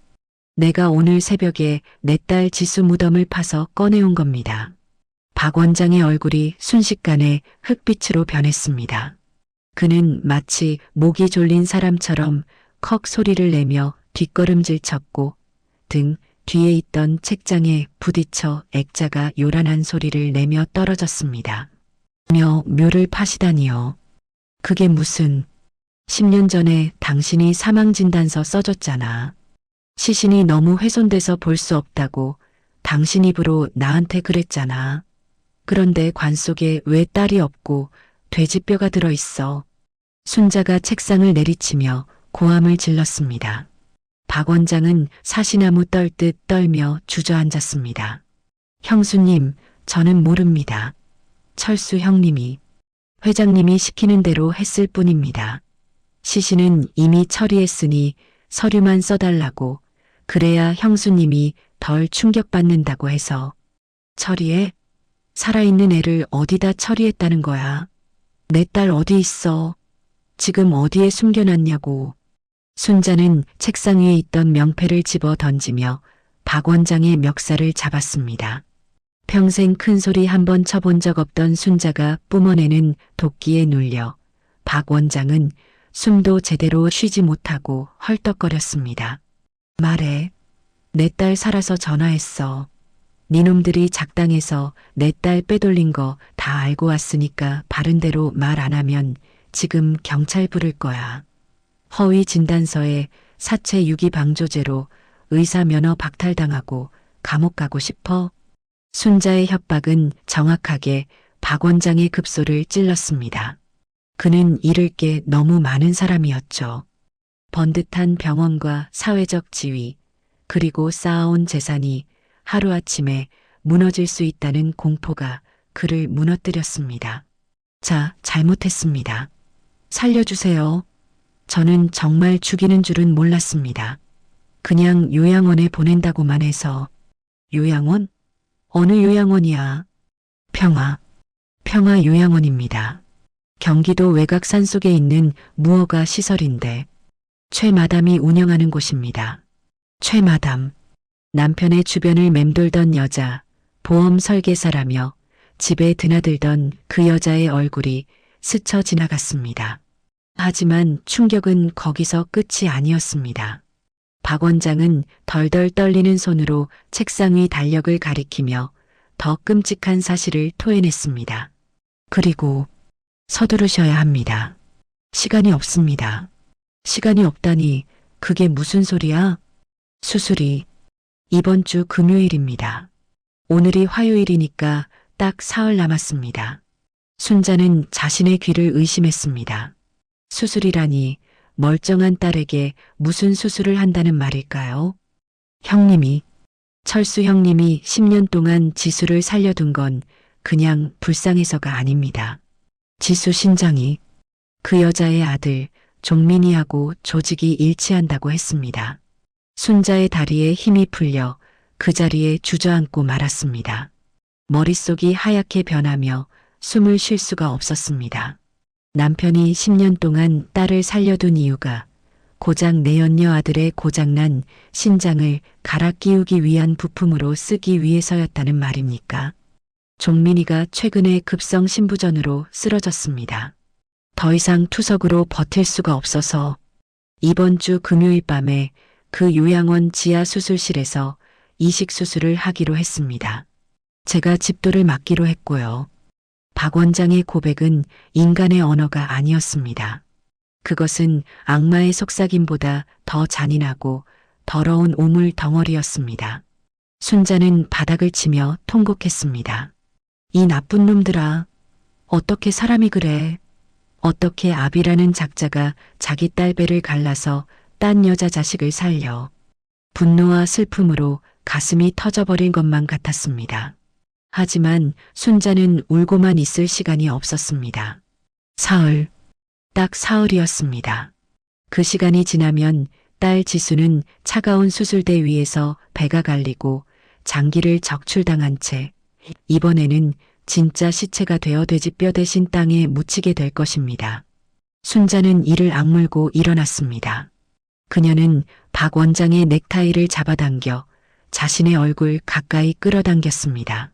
내가 오늘 새벽에 내 딸 지수 무덤을 파서 꺼내온 겁니다. 박 원장의 얼굴이 순식간에 흑빛으로 변했습니다. 그는 마치 목이 졸린 사람처럼 컥 소리를 내며 뒷걸음질 쳤고 등 뒤에 있던 책장에 부딪혀 액자가 요란한 소리를 내며 떨어졌습니다. 묘를 파시다니요. 그게 무슨 10년 전에 당신이 사망진단서 써줬잖아. 시신이 너무 훼손돼서 볼 수 없다고 당신 입으로 나한테 그랬잖아. 그런데 관 속에 왜 딸이 없고 돼지뼈가 들어있어. 순자가 책상을 내리치며 고함을 질렀습니다. 박 원장은 사시나무 떨듯 떨며 주저앉았습니다. 형수님, 저는 모릅니다. 철수 형님이, 회장님이 시키는 대로 했을 뿐입니다. 시신은 이미 처리했으니 서류만 써달라고, 그래야 형수님이 덜 충격받는다고 해서. 처리해? 살아있는 애를 어디다 처리했다는 거야? 내 딸 어디 있어? 지금 어디에 숨겨놨냐고. 순자는 책상 위에 있던 명패를 집어 던지며 박 원장의 멱살을 잡았습니다. 평생 큰 소리 한 번 쳐본 적 없던 순자가 뿜어내는 도끼에 눌려 박 원장은 숨도 제대로 쉬지 못하고 헐떡거렸습니다. 말해. 내 딸 살아서 전화했어. 니놈들이 작당해서 내 딸 빼돌린 거 다 알고 왔으니까 바른대로 말 안 하면 지금 경찰 부를 거야. 허위 진단서에 사체 유기 방조죄로 의사 면허 박탈당하고 감옥 가고 싶어? 순자의 협박은 정확하게 박 원장의 급소를 찔렀습니다. 그는 잃을 게 너무 많은 사람이었죠. 번듯한 병원과 사회적 지위, 그리고 쌓아온 재산이 하루아침에 무너질 수 있다는 공포가 그를 무너뜨렸습니다. 자, 잘못했습니다. 살려주세요. 저는 정말 죽이는 줄은 몰랐습니다. 그냥 요양원에 보낸다고만 해서. 요양원? 어느 요양원이야? 평화 요양원입니다. 경기도 외곽 산속에 있는 무허가 시설인데 최 마담이 운영하는 곳입니다. 최 마담, 남편의 주변을 맴돌던 여자, 보험 설계사라며 집에 드나들던 그 여자의 얼굴이 스쳐 지나갔습니다. 하지만 충격은 거기서 끝이 아니었습니다. 박 원장은 덜덜 떨리는 손으로 책상 위 달력을 가리키며 더 끔찍한 사실을 토해냈습니다. 그리고 서두르셔야 합니다. 시간이 없습니다. 시간이 없다니 그게 무슨 소리야? 수술이 이번 주 금요일입니다. 오늘이 화요일이니까 딱 사흘 남았습니다. 순자는 자신의 귀를 의심했습니다. 수술이라니 멀쩡한 딸에게 무슨 수술을 한다는 말일까요? 형님이, 철수 형님이 10년 동안 지수를 살려둔 건 그냥 불쌍해서가 아닙니다. 지수 신정이 그 여자의 아들 종민이하고 조직이 일치한다고 했습니다. 순자의 다리에 힘이 풀려 그 자리에 주저앉고 말았습니다. 머릿속이 하얗게 변하며 숨을 쉴 수가 없었습니다. 남편이 10년 동안 딸을 살려둔 이유가 고작 내연녀 아들의 고장난 신장을 갈아 끼우기 위한 부품으로 쓰기 위해서였다는 말입니까? 종민이가 최근에 급성 신부전으로 쓰러졌습니다. 더 이상 투석으로 버틸 수가 없어서 이번 주 금요일 밤에 그 요양원 지하 수술실에서 이식 수술을 하기로 했습니다. 제가 집도를 맡기로 했고요. 박 원장의 고백은 인간의 언어가 아니었습니다. 그것은 악마의 속삭임보다 더 잔인하고 더러운 오물 덩어리였습니다. 순자는 바닥을 치며 통곡했습니다. 이 나쁜 놈들아, 어떻게 사람이 그래? 어떻게 아비라는 작자가 자기 딸 배를 갈라서 딴 여자 자식을 살려? 분노와 슬픔으로 가슴이 터져버린 것만 같았습니다. 하지만 순자는 울고만 있을 시간이 없었습니다. 사흘, 딱 사흘이었습니다. 그 시간이 지나면 딸 지수는 차가운 수술대 위에서 배가 갈리고 장기를 적출당한 채 이번에는 진짜 시체가 되어 돼지뼈 대신 땅에 묻히게 될 것입니다. 순자는 이를 악물고 일어났습니다. 그녀는 박 원장의 넥타이를 잡아당겨 자신의 얼굴 가까이 끌어당겼습니다.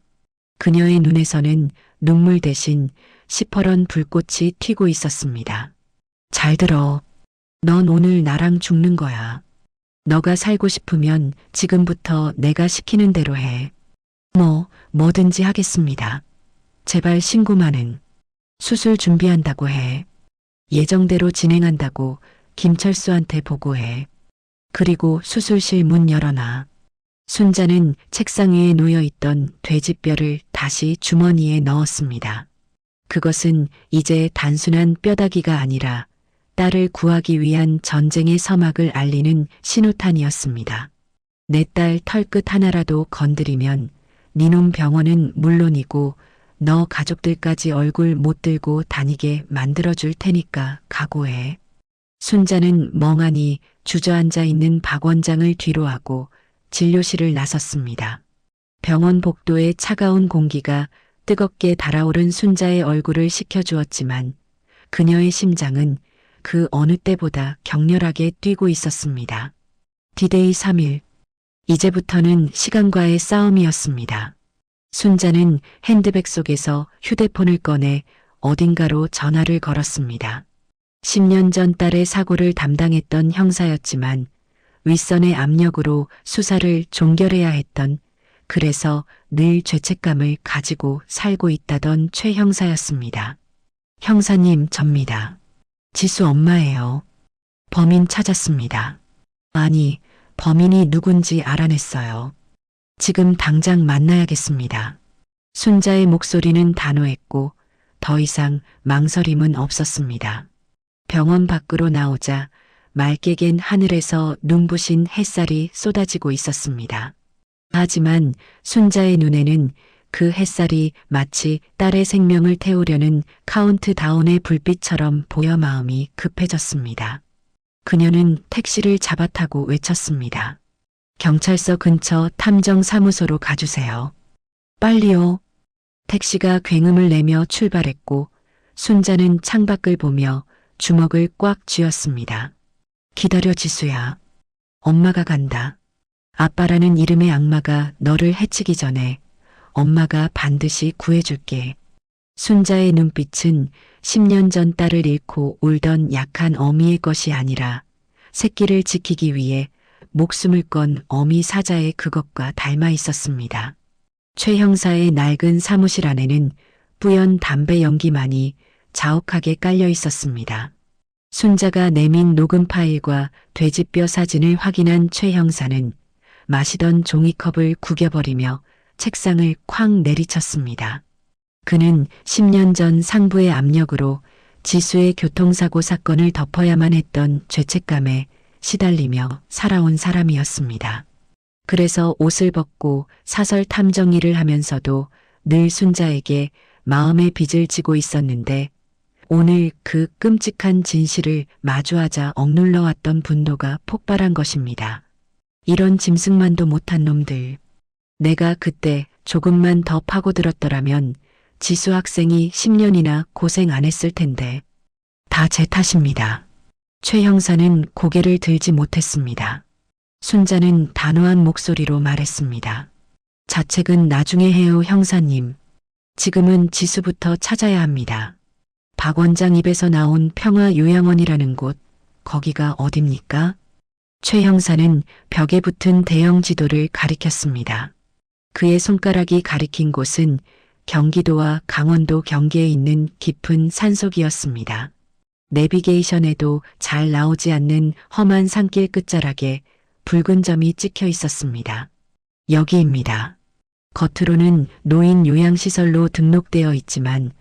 그녀의 눈에서는 눈물 대신 시퍼런 불꽃이 튀고 있었습니다. 잘 들어. 넌 오늘 나랑 죽는 거야. 너가 살고 싶으면 지금부터 내가 시키는 대로 해. 뭐든지 하겠습니다. 제발 신고만은. 수술 준비한다고 해. 예정대로 진행한다고 김철수한테 보고해. 그리고 수술실 문 열어놔. 순자는 책상 위에 놓여있던 돼지뼈를 다시 주머니에 넣었습니다. 그것은 이제 단순한 뼈다귀가 아니라 딸을 구하기 위한 전쟁의 서막을 알리는 신호탄이었습니다. 내 딸 털끝 하나라도 건드리면 니놈 병원은 물론이고 너 가족들까지 얼굴 못 들고 다니게 만들어줄 테니까 각오해. 순자는 멍하니 주저앉아 있는 박 원장을 뒤로하고 진료실을 나섰습니다. 병원 복도의 차가운 공기가 뜨겁게 달아오른 순자의 얼굴을 식혀주었지만 그녀의 심장은 그 어느 때보다 격렬하게 뛰고 있었습니다. 디데이 3일. 이제부터는 시간과의 싸움이었습니다. 순자는 핸드백 속에서 휴대폰을 꺼내 어딘가로 전화를 걸었습니다. 10년 전 딸의 사고를 담당했던 형사였지만 윗선의 압력으로 수사를 종결해야 했던, 그래서 늘 죄책감을 가지고 살고 있다던 최 형사였습니다. 형사님, 접니다. 지수 엄마예요. 범인 찾았습니다. 아니, 범인이 누군지 알아냈어요. 지금 당장 만나야겠습니다. 순자의 목소리는 단호했고 더 이상 망설임은 없었습니다. 병원 밖으로 나오자 맑게 갠 하늘에서 눈부신 햇살이 쏟아지고 있었습니다. 하지만 순자의 눈에는 그 햇살이 마치 딸의 생명을 태우려는 카운트다운의 불빛처럼 보여 마음이 급해졌습니다. 그녀는 택시를 잡아 타고 외쳤습니다. 경찰서 근처 탐정사무소로 가주세요. 빨리요. 택시가 굉음을 내며 출발했고 순자는 창밖을 보며 주먹을 꽉 쥐었습니다. 기다려 지수야. 엄마가 간다. 아빠라는 이름의 악마가 너를 해치기 전에 엄마가 반드시 구해줄게. 순자의 눈빛은 10년 전 딸을 잃고 울던 약한 어미의 것이 아니라 새끼를 지키기 위해 목숨을 건 어미 사자의 그것과 닮아 있었습니다. 최 형사의 낡은 사무실 안에는 뿌연 담배 연기만이 자욱하게 깔려 있었습니다. 순자가 내민 녹음 파일과 돼지뼈 사진을 확인한 최 형사는 마시던 종이컵을 구겨버리며 책상을 쾅 내리쳤습니다. 그는 10년 전 상부의 압력으로 지수의 교통사고 사건을 덮어야만 했던 죄책감에 시달리며 살아온 사람이었습니다. 그래서 옷을 벗고 사설 탐정 일을 하면서도 늘 순자에게 마음의 빚을 지고 있었는데 오늘 그 끔찍한 진실을 마주하자 억눌러 왔던 분노가 폭발한 것입니다. 이런 짐승만도 못한 놈들. 내가 그때 조금만 더 파고들었더라면 지수 학생이 10년이나 고생 안 했을 텐데. 다 제 탓입니다. 최 형사는 고개를 들지 못했습니다. 순자는 단호한 목소리로 말했습니다. 자책은 나중에 해요, 형사님. 지금은 지수부터 찾아야 합니다. 박 원장 입에서 나온 평화요양원이라는 곳, 거기가 어딥니까? 최 형사는 벽에 붙은 대형 지도를 가리켰습니다. 그의 손가락이 가리킨 곳은 경기도와 강원도 경계에 있는 깊은 산속이었습니다. 내비게이션에도 잘 나오지 않는 험한 산길 끝자락에 붉은 점이 찍혀 있었습니다. 여기입니다. 겉으로는 노인 요양시설로 등록되어 있지만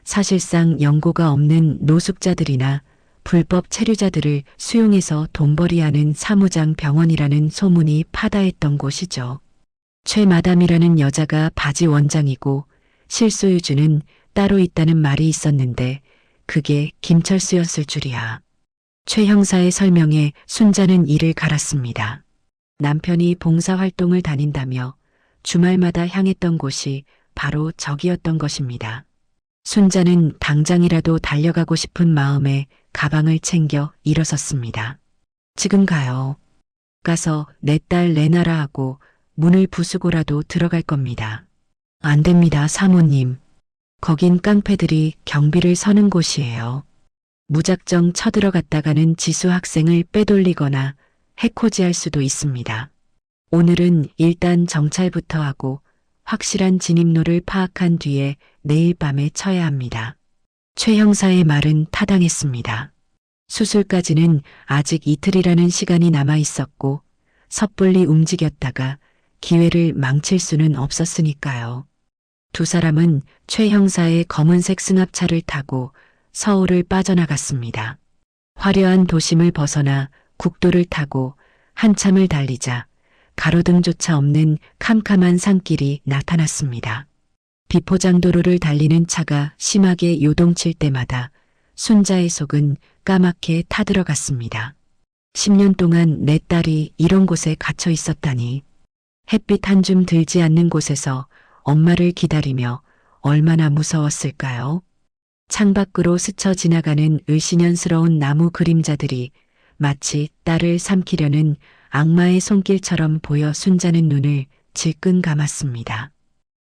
사실상 연고가 없는 노숙자들이나 불법 체류자들을 수용해서 돈벌이하는 사무장 병원이라는 소문이 파다했던 곳이죠. 최 마담이라는 여자가 바지 원장이고 실소유주는 따로 있다는 말이 있었는데 그게 김철수였을 줄이야. 최 형사의 설명에 순자는 이를 갈았습니다. 남편이 봉사활동을 다닌다며 주말마다 향했던 곳이 바로 저기였던 것입니다. 순자는 당장이라도 달려가고 싶은 마음에 가방을 챙겨 일어섰습니다. 지금 가요. 가서 내 딸 내놔라 하고 문을 부수고라도 들어갈 겁니다. 안 됩니다, 사모님. 거긴 깡패들이 경비를 서는 곳이에요. 무작정 쳐들어갔다가는 지수 학생을 빼돌리거나 해코지할 수도 있습니다. 오늘은 일단 정찰부터 하고 확실한 진입로를 파악한 뒤에 내일 밤에 쳐야 합니다. 최 형사의 말은 타당했습니다. 수술까지는 아직 이틀이라는 시간이 남아 있었고 섣불리 움직였다가 기회를 망칠 수는 없었으니까요. 두 사람은 최 형사의 검은색 승합차를 타고 서울을 빠져나갔습니다. 화려한 도심을 벗어나 국도를 타고 한참을 달리자 가로등조차 없는 캄캄한 산길이 나타났습니다. 비포장도로를 달리는 차가 심하게 요동칠 때마다 순자의 속은 까맣게 타들어갔습니다. 10년 동안 내 딸이 이런 곳에 갇혀 있었다니. 햇빛 한 줌 들지 않는 곳에서 엄마를 기다리며 얼마나 무서웠을까요? 창밖으로 스쳐 지나가는 을씨년스러운 나무 그림자들이 마치 딸을 삼키려는 악마의 손길처럼 보여 순자는 눈을 질끈 감았습니다.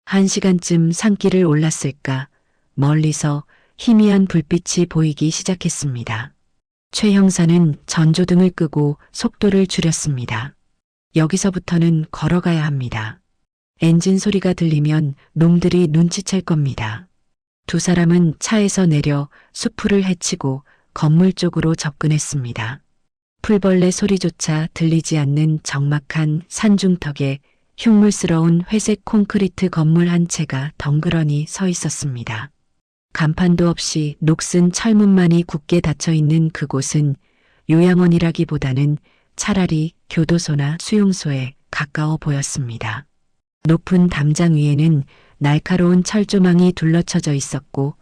1시간쯤 산길을 올랐을까 멀리서 희미한 불빛이 보이기 시작했습니다. 최 형사는 전조등을 끄고 속도를 줄였습니다. 여기서부터는 걸어가야 합니다. 엔진 소리가 들리면 놈들이 눈치챌 겁니다. 두 사람은 차에서 내려 수풀을 헤치고 건물 쪽으로 접근했습니다. 풀벌레 소리조차 들리지 않는 적막한 산중턱에 흉물스러운 회색 콘크리트 건물 한 채가 덩그러니 서 있었습니다. 간판도 없이 녹슨 철문만이 굳게 닫혀 있는 그곳은 요양원이라기보다는 차라리 교도소나 수용소에 가까워 보였습니다. 높은 담장 위에는 날카로운 철조망이 둘러쳐져 있었고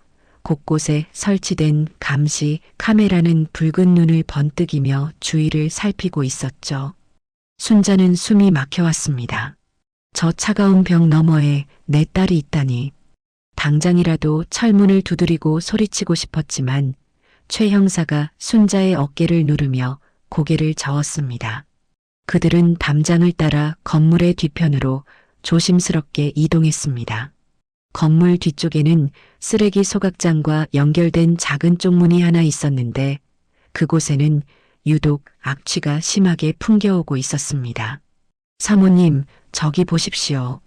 곳곳에 설치된 감시 카메라는 붉은 눈을 번뜩이며 주위를 살피고 있었죠. 순자는 숨이 막혀왔습니다. 저 차가운 벽 너머에 내 딸이 있다니. 당장이라도 철문을 두드리고 소리치고 싶었지만 최 형사가 순자의 어깨를 누르며 고개를 저었습니다. 그들은 담장을 따라 건물의 뒤편으로 조심스럽게 이동했습니다. 건물 뒤쪽에는 쓰레기 소각장과 연결된 작은 쪽문이 하나 있었는데 그곳에는 유독 악취가 심하게 풍겨오고 있었습니다. 사모님, 저기 보십시오.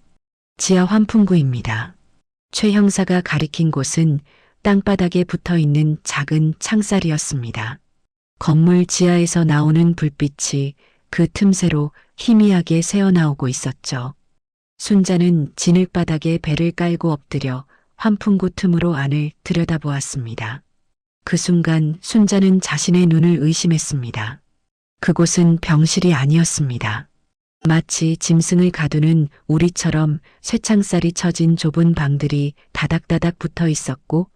지하 환풍구입니다. 최 형사가 가리킨 곳은 땅바닥에 붙어 있는 작은 창살이었습니다. 건물 지하에서 나오는 불빛이 그 틈새로 희미하게 새어나오고 있었죠. 순자는 진흙바닥에 배를 깔고 엎드려 환풍구 틈으로 안을 들여다보았습니다. 그 순간 순자는 자신의 눈을 의심했습니다. 그곳은 병실이 아니었습니다. 마치 짐승을 가두는 우리처럼 쇠창살이 쳐진 좁은 방들이 다닥다닥 붙어 있었고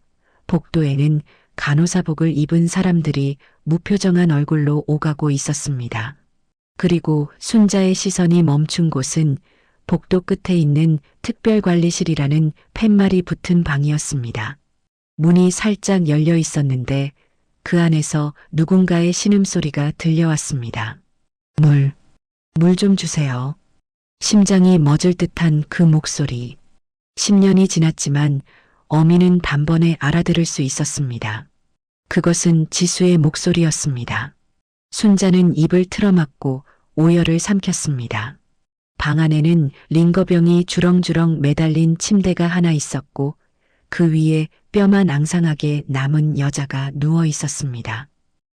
복도에는 간호사복을 입은 사람들이 무표정한 얼굴로 오가고 있었습니다. 그리고 순자의 시선이 멈춘 곳은 복도 끝에 있는 특별관리실이라는 팻말이 붙은 방이었습니다. 문이 살짝 열려 있었는데 그 안에서 누군가의 신음소리가 들려왔습니다. 물 좀 주세요. 심장이 멎을 듯한 그 목소리. 10년이 지났지만 어미는 단번에 알아들을 수 있었습니다. 그것은 지수의 목소리였습니다. 순자는 입을 틀어막고 오열을 삼켰습니다. 방 안에는 링거병이 주렁주렁 매달린 침대가 하나 있었고 그 위에 뼈만 앙상하게 남은 여자가 누워 있었습니다.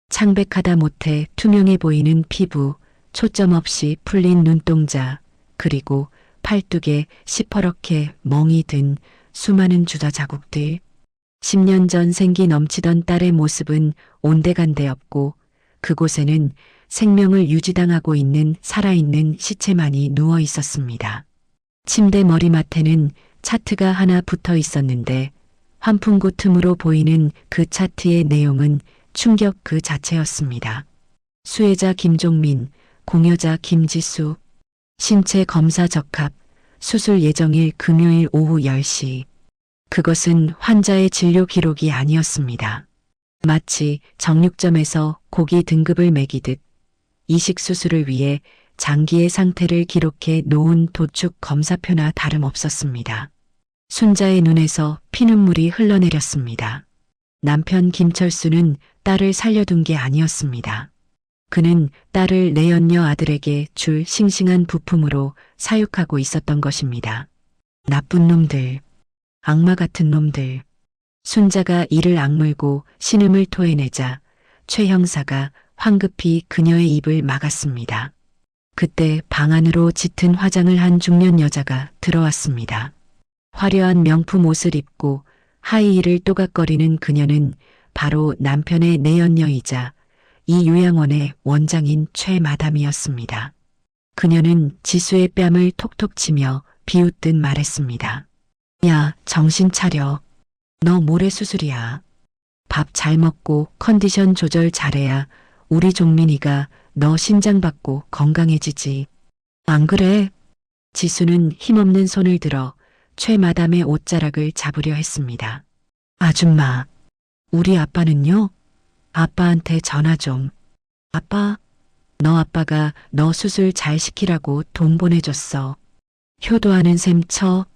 창백하다 못해 투명해 보이는 피부, 초점 없이 풀린 눈동자, 그리고 팔뚝에 시퍼렇게 멍이 든 수많은 주사 자국들. 10년 전 생기 넘치던 딸의 모습은 온데간데 없고 그곳에는 생명을 유지당하고 있는 살아있는 시체만이 누워 있었습니다. 침대 머리맡에는 차트가 하나 붙어 있었는데 환풍구 틈으로 보이는 그 차트의 내용은 충격 그 자체였습니다. 수혜자 김종민, 공여자 김지수, 신체 검사 적합, 수술 예정일 금요일 오후 10시. 그것은 환자의 진료 기록이 아니었습니다. 마치 정육점에서 고기 등급을 매기듯 이식 수술을 위해 장기의 상태를 기록해 놓은 도축 검사표나 다름없었습니다. 순자의 눈에서 피눈물이 흘러내렸습니다. 남편 김철수는 딸을 살려둔 게 아니었습니다. 그는 딸을 내연녀 아들에게 줄 싱싱한 부품으로 사육하고 있었던 것입니다. 나쁜 놈들, 악마 같은 놈들. 순자가 이를 악물고 신음을 토해내자 최 형사가 황급히 그녀의 입을 막았습니다. 그때 방 안으로 짙은 화장을 한 중년 여자가 들어왔습니다. 화려한 명품 옷을 입고 하이힐을 또각거리는 그녀는 바로 남편의 내연녀이자 이 요양원의 원장인 최 마담이었습니다. 그녀는 지수의 뺨을 톡톡 치며 비웃듯 말했습니다. 야, 정신 차려. 너 모레 수술이야. 밥 잘 먹고 컨디션 조절 잘해야 우리 종민이가 너 신장 받고 건강해지지. 안 그래? 지수는 힘없는 손을 들어 최 마담의 옷자락을 잡으려 했습니다. 아줌마, 우리 아빠는요? 아빠한테 전화 좀. 아빠, 너 아빠가 너 수술 잘 시키라고 돈 보내줬어. 효도하는 셈 쳐.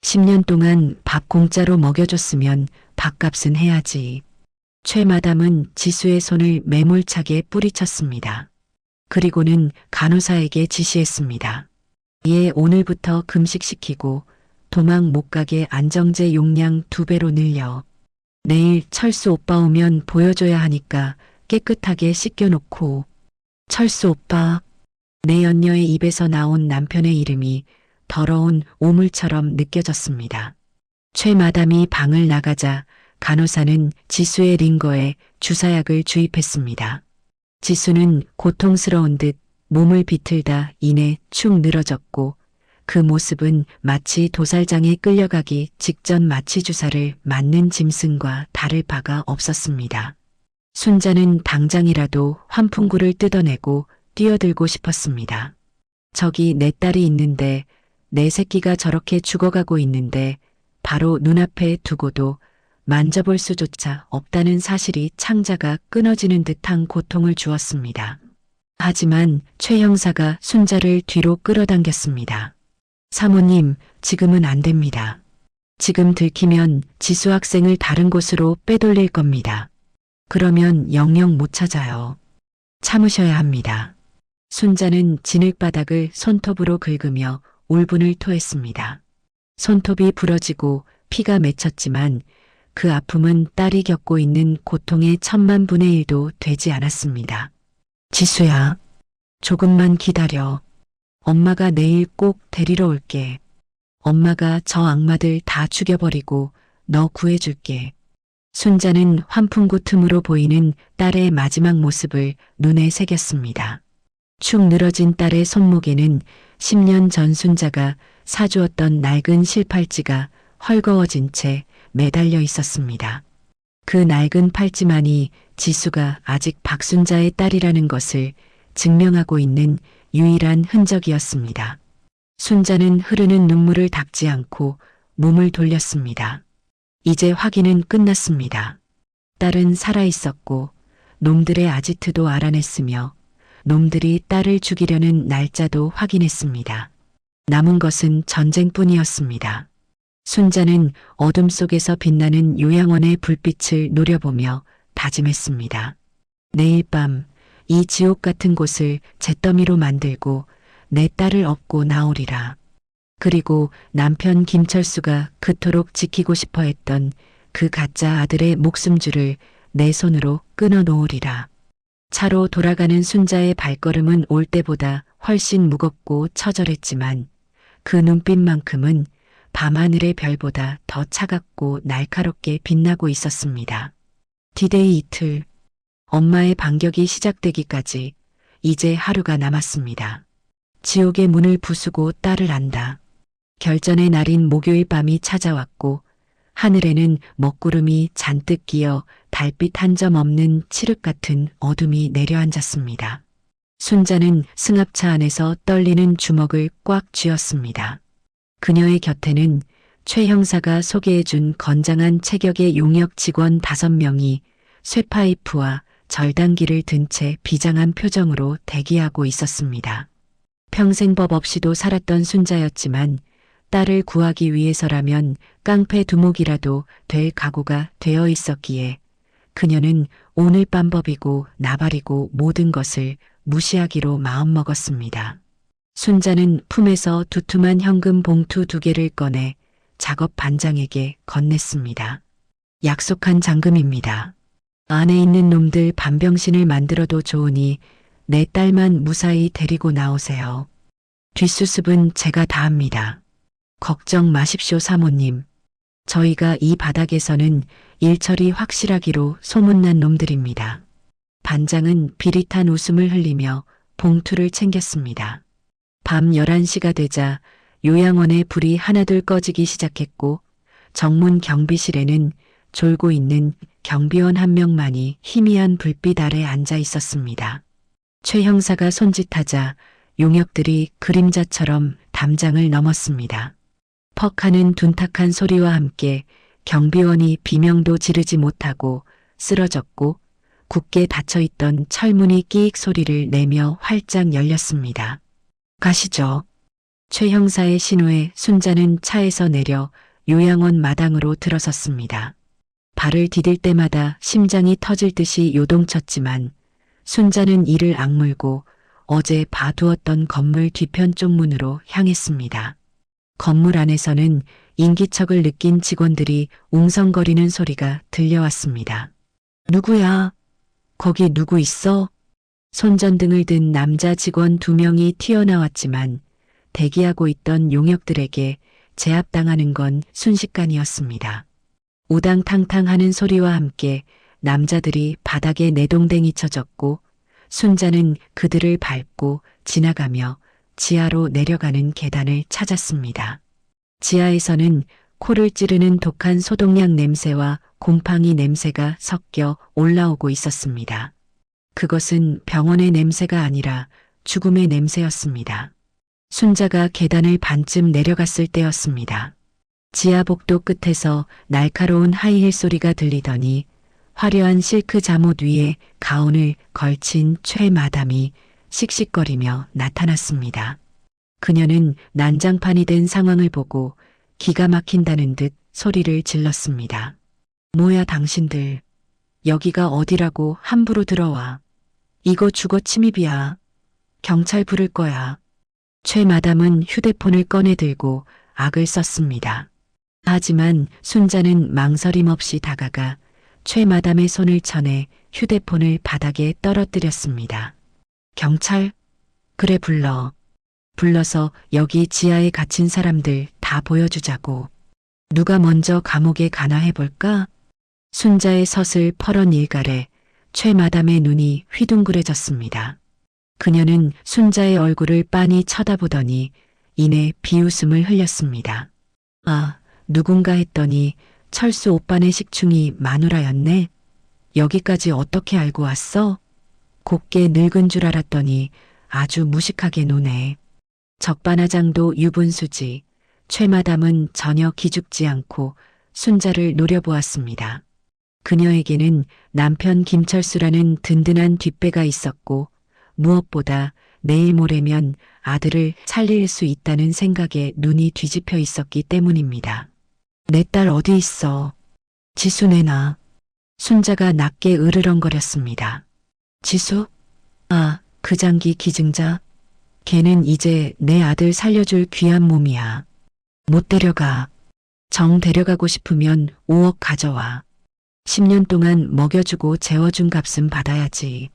10년 동안 밥 공짜로 먹여줬으면 밥값은 해야지. 최 마담은 지수의 손을 매몰차게 뿌리쳤습니다. 그리고는 간호사에게 지시했습니다. 얘 오늘부터 금식시키고 도망 못 가게 안정제 용량 2배로 늘려. 내일 철수 오빠 오면 보여줘야 하니까 깨끗하게 씻겨놓고. 철수 오빠. 내 연녀의 입에서 나온 남편의 이름이 더러운 오물처럼 느껴졌습니다. 최 마담이 방을 나가자 간호사는 지수의 링거에 주사약을 주입했습니다. 지수는 고통스러운 듯 몸을 비틀다 이내 축 늘어졌고 그 모습은 마치 도살장에 끌려가기 직전 마취 주사를 맞는 짐승과 다를 바가 없었습니다. 순자는 당장이라도 환풍구를 뜯어내고 뛰어들고 싶었습니다. 저기 내 딸이 있는데 내 새끼가 저렇게 죽어가고 있는데 바로 눈앞에 두고도 만져볼 수조차 없다는 사실이 창자가 끊어지는 듯한 고통을 주었습니다. 하지만 최 형사가 순자를 뒤로 끌어당겼습니다. 사모님, 지금은 안 됩니다. 지금 들키면 지수 학생을 다른 곳으로 빼돌릴 겁니다. 그러면 영영 못 찾아요. 참으셔야 합니다. 순자는 진흙바닥을 손톱으로 긁으며 울분을 토했습니다. 손톱이 부러지고 피가 맺혔지만 그 아픔은 딸이 겪고 있는 고통의 1000만분의 1도 되지 않았습니다. 지수야, 조금만 기다려. 엄마가 내일 꼭 데리러 올게. 엄마가 저 악마들 다 죽여버리고 너 구해줄게. 순자는 환풍구 틈으로 보이는 딸의 마지막 모습을 눈에 새겼습니다. 축 늘어진 딸의 손목에는 10년 전 순자가 사주었던 낡은 실팔찌가 헐거워진 채 매달려 있었습니다. 그 낡은 팔찌만이 지수가 아직 박순자의 딸이라는 것을 증명하고 있는 유일한 흔적이었습니다. 순자는 흐르는 눈물을 닦지 않고 몸을 돌렸습니다. 이제 확인은 끝났습니다. 딸은 살아있었고 놈들의 아지트도 알아냈으며 놈들이 딸을 죽이려는 날짜도 확인했습니다. 남은 것은 전쟁뿐이었습니다. 순자는 어둠 속에서 빛나는 요양원의 불빛을 노려보며 다짐했습니다. 내일 밤 이 지옥 같은 곳을 잿더미로 만들고 내 딸을 업고 나오리라. 그리고 남편 김철수가 그토록 지키고 싶어 했던 그 가짜 아들의 목숨줄을 내 손으로 끊어 놓으리라. 차로 돌아가는 순자의 발걸음은 올 때보다 훨씬 무겁고 처절했지만 그 눈빛만큼은 밤하늘의 별보다 더 차갑고 날카롭게 빛나고 있었습니다. 디데이 이틀, 엄마의 반격이 시작되기까지 이제 하루가 남았습니다. 지옥의 문을 부수고 딸을 안다. 결전의 날인 목요일 밤이 찾아왔고 하늘에는 먹구름이 잔뜩 끼어 달빛 한 점 없는 칠흑 같은 어둠이 내려앉았습니다. 순자는 승합차 안에서 떨리는 주먹을 꽉 쥐었습니다. 그녀의 곁에는 최 형사가 소개해준 건장한 체격의 용역 직원 5명이 쇠파이프와 절단기를 든 채 비장한 표정으로 대기하고 있었습니다. 평생 법 없이도 살았던 순자였지만 딸을 구하기 위해서라면 깡패 두목이라도 될 각오가 되어 있었기에 그녀는 오늘 밤 법이고 나발이고 모든 것을 무시하기로 마음먹었습니다. 순자는 품에서 두툼한 현금 봉투 2개를 꺼내 작업 반장에게 건넸습니다. 약속한 잔금입니다. 안에 있는 놈들 반병신을 만들어도 좋으니 내 딸만 무사히 데리고 나오세요. 뒷수습은 제가 다 합니다. 걱정 마십시오 사모님. 저희가 이 바닥에서는 일처리 확실하기로 소문난 놈들입니다. 반장은 비릿한 웃음을 흘리며 봉투를 챙겼습니다. 밤 11시가 되자 요양원의 불이 하나둘 꺼지기 시작했고 정문 경비실에는 졸고 있는 경비원 1명만이 희미한 불빛 아래 앉아 있었습니다. 최 형사가 손짓하자 용역들이 그림자처럼 담장을 넘었습니다. 퍽 하는 둔탁한 소리와 함께 경비원이 비명도 지르지 못하고 쓰러졌고 굳게 닫혀있던 철문이 끼익 소리를 내며 활짝 열렸습니다. 가시죠. 최 형사의 신호에 순자는 차에서 내려 요양원 마당으로 들어섰습니다. 발을 디딜 때마다 심장이 터질 듯이 요동쳤지만 순자는 이를 악물고 어제 봐두었던 건물 뒤편 쪽문으로 향했습니다. 건물 안에서는 인기척을 느낀 직원들이 웅성거리는 소리가 들려왔습니다. 누구야? 거기 누구 있어? 손전등을 든 남자 직원 2명이 튀어나왔지만 대기하고 있던 용역들에게 제압당하는 건 순식간이었습니다. 우당탕탕 하는 소리와 함께 남자들이 바닥에 내동댕이 쳐졌고 순자는 그들을 밟고 지나가며 지하로 내려가는 계단을 찾았습니다. 지하에서는 코를 찌르는 독한 소독약 냄새와 곰팡이 냄새가 섞여 올라오고 있었습니다. 그것은 병원의 냄새가 아니라 죽음의 냄새였습니다. 순자가 계단을 반쯤 내려갔을 때였습니다. 지하 복도 끝에서 날카로운 하이힐 소리가 들리더니 화려한 실크 잠옷 위에 가운을 걸친 최 마담이 씩씩거리며 나타났습니다. 그녀는 난장판이 된 상황을 보고 기가 막힌다는 듯 소리를 질렀습니다. 뭐야 당신들. 여기가 어디라고 함부로 들어와. 이거 주거 침입이야. 경찰 부를 거야. 최 마담은 휴대폰을 꺼내 들고 악을 썼습니다. 하지만 순자는 망설임 없이 다가가 최 마담의 손을 쳐내 휴대폰을 바닥에 떨어뜨렸습니다. 경찰? 그래 불러. 불러서 여기 지하에 갇힌 사람들 다 보여주자고. 누가 먼저 감옥에 가나 해볼까? 순자의 서슬 퍼런 일갈에 최 마담의 눈이 휘둥그레졌습니다. 그녀는 순자의 얼굴을 빤히 쳐다보더니 이내 비웃음을 흘렸습니다. 아, 누군가 했더니 철수 오빠네 식충이 마누라였네. 여기까지 어떻게 알고 왔어? 곱게 늙은 줄 알았더니 아주 무식하게 노네. 적반하장도 유분수지. 최마담은 전혀 기죽지 않고 순자를 노려보았습니다. 그녀에게는 남편 김철수라는 든든한 뒷배가 있었고 무엇보다 내일 모레면 아들을 살릴 수 있다는 생각에 눈이 뒤집혀 있었기 때문입니다. 내 딸 어디 있어? 지수 내놔. 순자가 낮게 으르렁거렸습니다. 지수? 아, 그 장기 기증자? 걔는 이제 내 아들 살려줄 귀한 몸이야. 못 데려가. 정 데려가고 싶으면 5억 가져와. 10년 동안 먹여주고 재워준 값은 받아야지.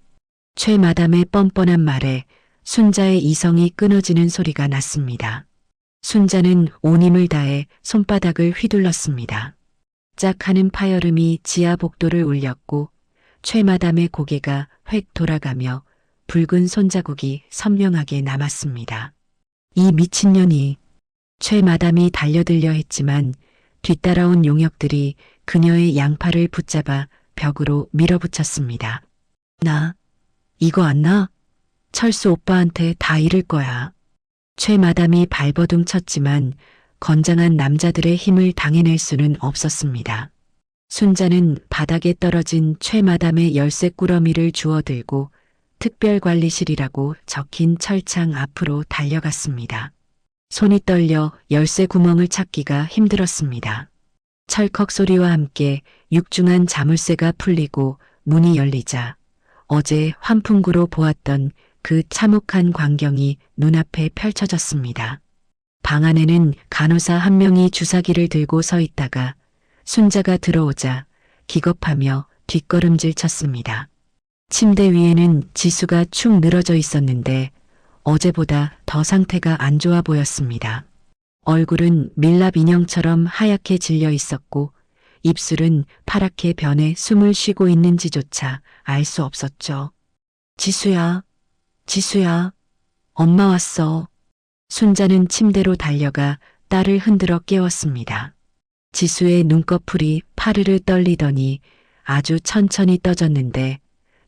최 마담의 뻔뻔한 말에 순자의 이성이 끊어지는 소리가 났습니다. 순자는 온 힘을 다해 손바닥을 휘둘렀습니다. 짝 하는 파여름이 지하 복도를 울렸고 최 마담의 고개가 획 돌아가며 붉은 손자국이 선명하게 남았습니다. 이 미친년이. 최 마담이 달려들려 했지만 뒤따라온 용역들이 그녀의 양팔을 붙잡아 벽으로 밀어붙였습니다. 나 이거 안 나? 철수 오빠한테 다 잃을 거야. 최 마담이 발버둥 쳤지만 건장한 남자들의 힘을 당해낼 수는 없었습니다. 순자는 바닥에 떨어진 최 마담의 열쇠 꾸러미를 주워들고 특별관리실이라고 적힌 철창 앞으로 달려갔습니다. 손이 떨려 열쇠 구멍을 찾기가 힘들었습니다. 철컥 소리와 함께 육중한 자물쇠가 풀리고 문이 열리자 어제 환풍구로 보았던 그 참혹한 광경이 눈앞에 펼쳐졌습니다. 방 안에는 간호사 한 명이 주사기를 들고 서 있다가 순자가 들어오자 기겁하며 뒷걸음질 쳤습니다. 침대 위에는 지수가 축 늘어져 있었는데 어제보다 더 상태가 안 좋아 보였습니다. 얼굴은 밀랍 인형처럼 하얗게 질려 있었고 입술은 파랗게 변해 숨을 쉬고 있는지조차 알 수 없었죠. 지수야, 지수야, 엄마 왔어. 순자는 침대로 달려가 딸을 흔들어 깨웠습니다. 지수의 눈꺼풀이 파르르 떨리더니 아주 천천히 떠졌는데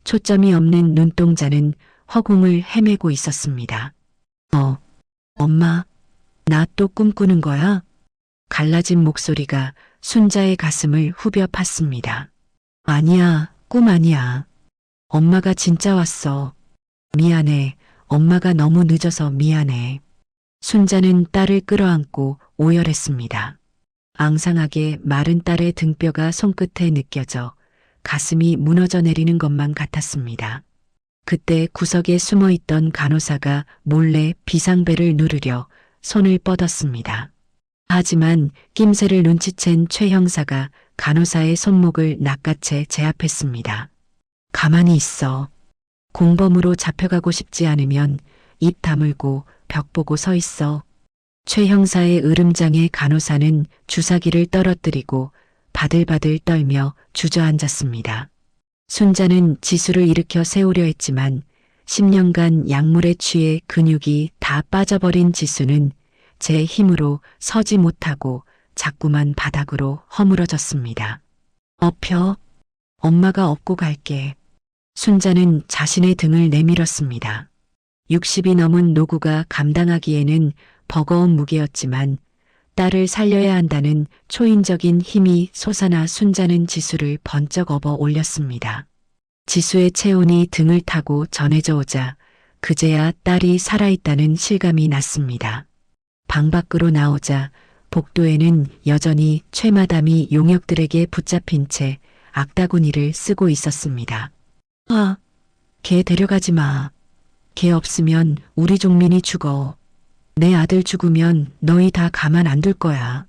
초점이 없는 눈동자는 허공을 헤매고 있었습니다. 엄마, 나 또 꿈꾸는 거야? 갈라진 목소리가 순자의 가슴을 후벼 팠습니다. 아니야, 꿈 아니야. 엄마가 진짜 왔어. 미안해. 엄마가 너무 늦어서 미안해. 순자는 딸을 끌어안고 오열했습니다. 앙상하게 마른 딸의 등뼈가 손끝에 느껴져 가슴이 무너져 내리는 것만 같았습니다. 그때 구석에 숨어있던 간호사가 몰래 비상벨을 누르려 손을 뻗었습니다. 하지만 낌새를 눈치챈 최 형사가 간호사의 손목을 낚아채 제압했습니다. 가만히 있어. 공범으로 잡혀가고 싶지 않으면 입 다물고 벽 보고 서 있어. 최 형사의 으름장에 간호사는 주사기를 떨어뜨리고 바들바들 떨며 주저앉았습니다. 순자는 지수를 일으켜 세우려 했지만 10년간 약물에 취해 근육이 다 빠져버린 지수는 제 힘으로 서지 못하고 자꾸만 바닥으로 허물어졌습니다. 엎혀. 엄마가 업고 갈게. 순자는 자신의 등을 내밀었습니다. 60이 넘은 노구가 감당하기에는 버거운 무게였지만 딸을 살려야 한다는 초인적인 힘이 솟아나 순자는 지수를 번쩍 업어 올렸습니다. 지수의 체온이 등을 타고 전해져 오자 그제야 딸이 살아있다는 실감이 났습니다. 방 밖으로 나오자 복도에는 여전히 최마담이 용역들에게 붙잡힌 채 악다구니를 쓰고 있었습니다. 걔 데려가지 마. 걔 없으면 우리 종민이 죽어. 내 아들 죽으면 너희 다 가만 안 둘 거야.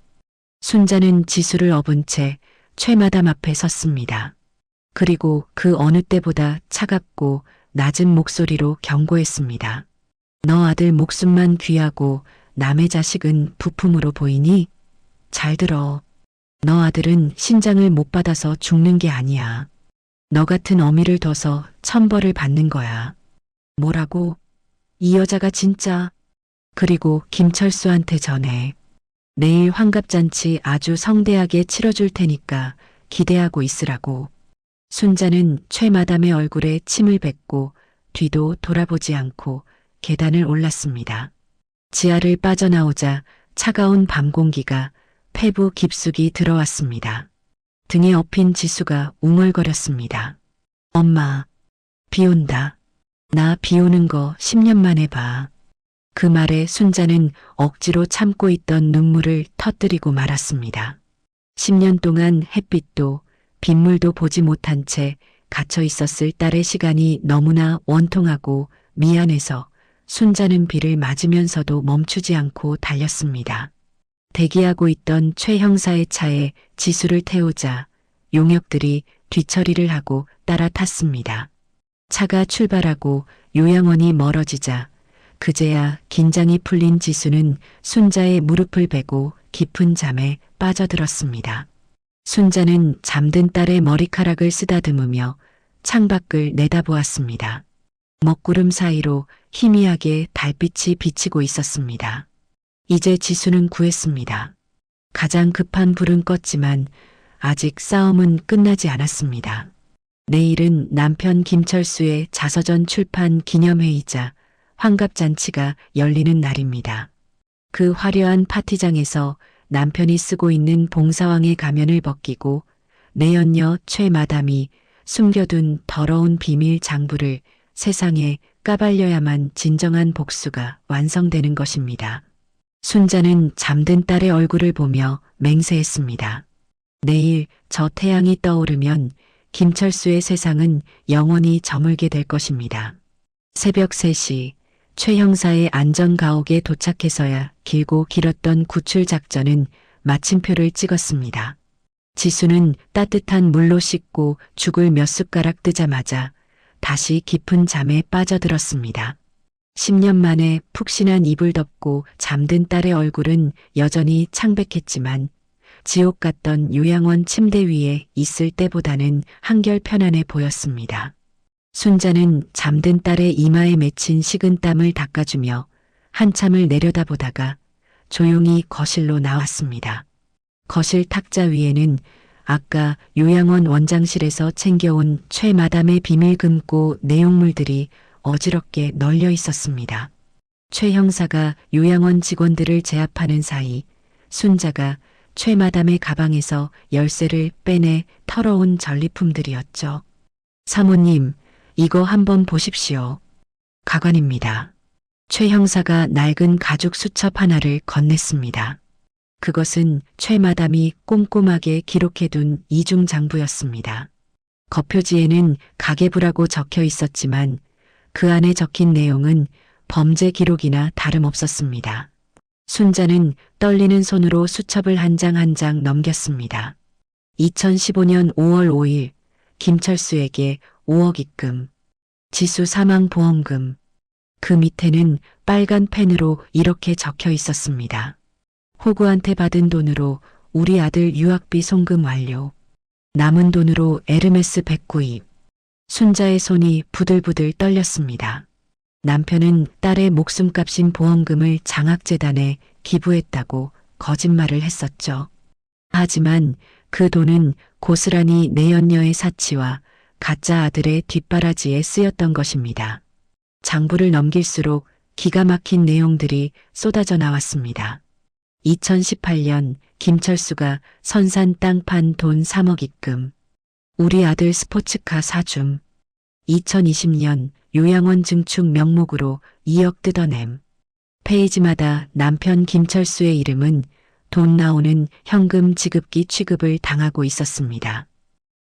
순자는 지수를 업은 채 최마담 앞에 섰습니다. 그리고 그 어느 때보다 차갑고 낮은 목소리로 경고했습니다. 너 아들 목숨만 귀하고 남의 자식은 부품으로 보이니? 잘 들어. 너 아들은 신장을 못 받아서 죽는 게 아니야. 너 같은 어미를 둬서 천벌을 받는 거야. 뭐라고? 이 여자가 진짜... 그리고 김철수한테 전해. 내일 환갑잔치 아주 성대하게 치러줄 테니까 기대하고 있으라고. 순자는 최 마담의 얼굴에 침을 뱉고 뒤도 돌아보지 않고 계단을 올랐습니다. 지하를 빠져나오자 차가운 밤 공기가 폐부 깊숙이 들어왔습니다. 등에 엎인 지수가 웅얼거렸습니다. 엄마, 비 온다. 나 비 오는 거 10년 만에 봐. 그 말에 순자는 억지로 참고 있던 눈물을 터뜨리고 말았습니다. 10년 동안 햇빛도 빗물도 보지 못한 채 갇혀 있었을 딸의 시간이 너무나 원통하고 미안해서 순자는 비를 맞으면서도 멈추지 않고 달렸습니다. 대기하고 있던 최 형사의 차에 지수를 태우자 용역들이 뒤처리를 하고 따라 탔습니다. 차가 출발하고 요양원이 멀어지자 그제야 긴장이 풀린 지수는 순자의 무릎을 베고 깊은 잠에 빠져들었습니다. 순자는 잠든 딸의 머리카락을 쓰다듬으며 창밖을 내다보았습니다. 먹구름 사이로 희미하게 달빛이 비치고 있었습니다. 이제 지수는 구했습니다. 가장 급한 불은 껐지만 아직 싸움은 끝나지 않았습니다. 내일은 남편 김철수의 자서전 출판 기념회이자 환갑잔치가 열리는 날입니다. 그 화려한 파티장에서 남편이 쓰고 있는 봉사왕의 가면을 벗기고 내연녀 최 마담이 숨겨둔 더러운 비밀 장부를 세상에 까발려야만 진정한 복수가 완성되는 것입니다. 순자는 잠든 딸의 얼굴을 보며 맹세했습니다. 내일 저 태양이 떠오르면 김철수의 세상은 영원히 저물게 될 것입니다. 새벽 3시 최 형사의 안전가옥에 도착해서야 길고 길었던 구출 작전은 마침표를 찍었습니다. 지수는 따뜻한 물로 씻고 죽을 몇 숟가락 뜨자마자 다시 깊은 잠에 빠져들었습니다. 10년 만에 푹신한 이불 덮고 잠든 딸의 얼굴은 여전히 창백했지만 지옥 같던 요양원 침대 위에 있을 때보다는 한결 편안해 보였습니다. 순자는 잠든 딸의 이마에 맺힌 식은땀을 닦아주며 한참을 내려다보다가 조용히 거실로 나왔습니다. 거실 탁자 위에는 아까 요양원 원장실에서 챙겨온 최 마담의 비밀 금고 내용물들이 어지럽게 널려 있었습니다. 최 형사가 요양원 직원들을 제압하는 사이 순자가 최 마담의 가방에서 열쇠를 빼내 털어온 전리품들이었죠. 사모님, 이거 한번 보십시오. 가관입니다. 최 형사가 낡은 가죽 수첩 하나를 건넸습니다. 그것은 최 마담이 꼼꼼하게 기록해둔 이중 장부였습니다. 겉표지에는 가계부라고 적혀 있었지만 그 안에 적힌 내용은 범죄 기록이나 다름없었습니다. 순자는 떨리는 손으로 수첩을 한 장 한 장 넘겼습니다. 2015년 5월 5일 김철수에게 5억 입금, 지수 사망보험금. 그 밑에는 빨간 펜으로 이렇게 적혀 있었습니다. 호구한테 받은 돈으로 우리 아들 유학비 송금 완료. 남은 돈으로 에르메스 백 구입. 순자의 손이 부들부들 떨렸습니다. 남편은 딸의 목숨값인 보험금을 장학재단에 기부했다고 거짓말을 했었죠. 하지만 그 돈은 고스란히 내연녀의 사치와 가짜 아들의 뒷바라지에 쓰였던 것입니다. 장부를 넘길수록 기가 막힌 내용들이 쏟아져 나왔습니다. 2018년 김철수가 선산 땅 판 돈 3억 입금. 우리 아들 스포츠카 사줌. 2020년 요양원 증축 명목으로 2억 뜯어냄. 페이지마다 남편 김철수의 이름은 돈 나오는 현금 지급기 취급을 당하고 있었습니다.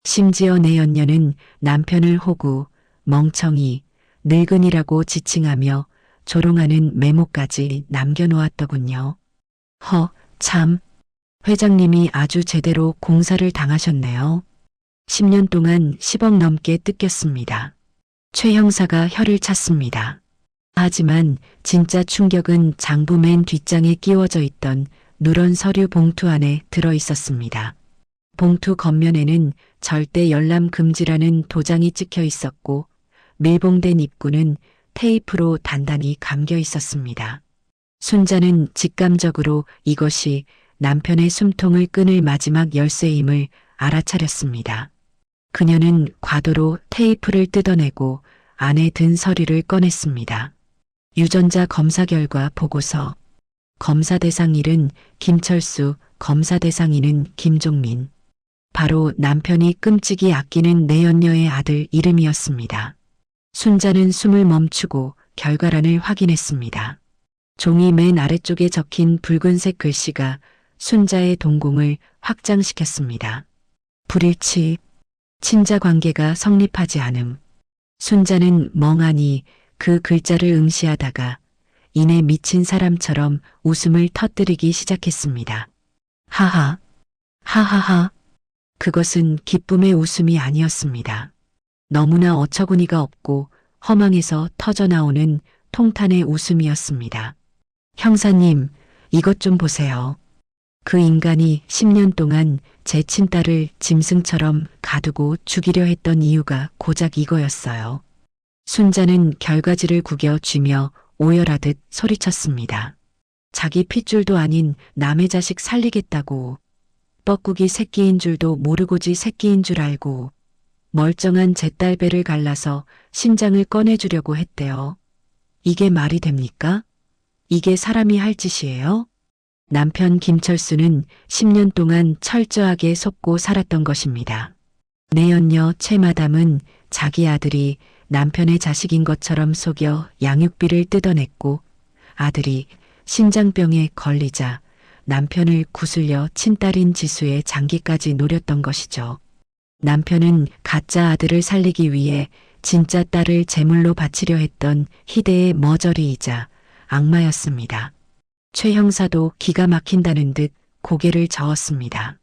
심지어 내연녀는 남편을 호구, 멍청이, 늙은이라고 지칭하며 조롱하는 메모까지 남겨놓았더군요. 참. 회장님이 아주 제대로 공사를 당하셨네요. 10년 동안 10억 넘게 뜯겼습니다. 최 형사가 혀를 찼습니다. 하지만 진짜 충격은 장부 맨 뒷장에 끼워져 있던 누런 서류 봉투 안에 들어 있었습니다. 봉투 겉면에는 절대 열람 금지라는 도장이 찍혀 있었고 밀봉된 입구는 테이프로 단단히 감겨 있었습니다. 순자는 직감적으로 이것이 남편의 숨통을 끊을 마지막 열쇠임을 알아차렸습니다. 그녀는 과도로 테이프를 뜯어내고 안에 든 서류를 꺼냈습니다. 유전자 검사 결과 보고서. 검사 대상 1은 김철수, 검사 대상 2는 김종민. 바로 남편이 끔찍이 아끼는 내연녀의 아들 이름이었습니다. 순자는 숨을 멈추고 결과란을 확인했습니다. 종이 맨 아래쪽에 적힌 붉은색 글씨가 순자의 동공을 확장시켰습니다. 불일치, 친자 관계가 성립하지 않음. 순자는 멍하니 그 글자를 응시하다가 이내 미친 사람처럼 웃음을 터뜨리기 시작했습니다. 하하, 하하하. 그것은 기쁨의 웃음이 아니었습니다. 너무나 어처구니가 없고 허망해서 터져나오는 통탄의 웃음이었습니다. 형사님, 이것 좀 보세요. 그 인간이 10년 동안 제 친딸을 짐승처럼 가두고 죽이려 했던 이유가 고작 이거였어요. 순자는 결과지를 구겨 쥐며 오열하듯 소리쳤습니다. 자기 핏줄도 아닌 남의 자식 살리겠다고. 뻐꾸기 새끼인 줄도 모르고지 새끼인 줄 알고 멀쩡한 제 딸 배를 갈라서 심장을 꺼내주려고 했대요. 이게 말이 됩니까? 이게 사람이 할 짓이에요? 남편 김철수는 10년 동안 철저하게 속고 살았던 것입니다. 내연녀 최마담은 자기 아들이 남편의 자식인 것처럼 속여 양육비를 뜯어냈고 아들이 신장병에 걸리자 남편을 구슬려 친딸인 지수의 장기까지 노렸던 것이죠. 남편은 가짜 아들을 살리기 위해 진짜 딸을 제물로 바치려 했던 희대의 머저리이자 악마였습니다. 최 형사도 기가 막힌다는 듯 고개를 저었습니다.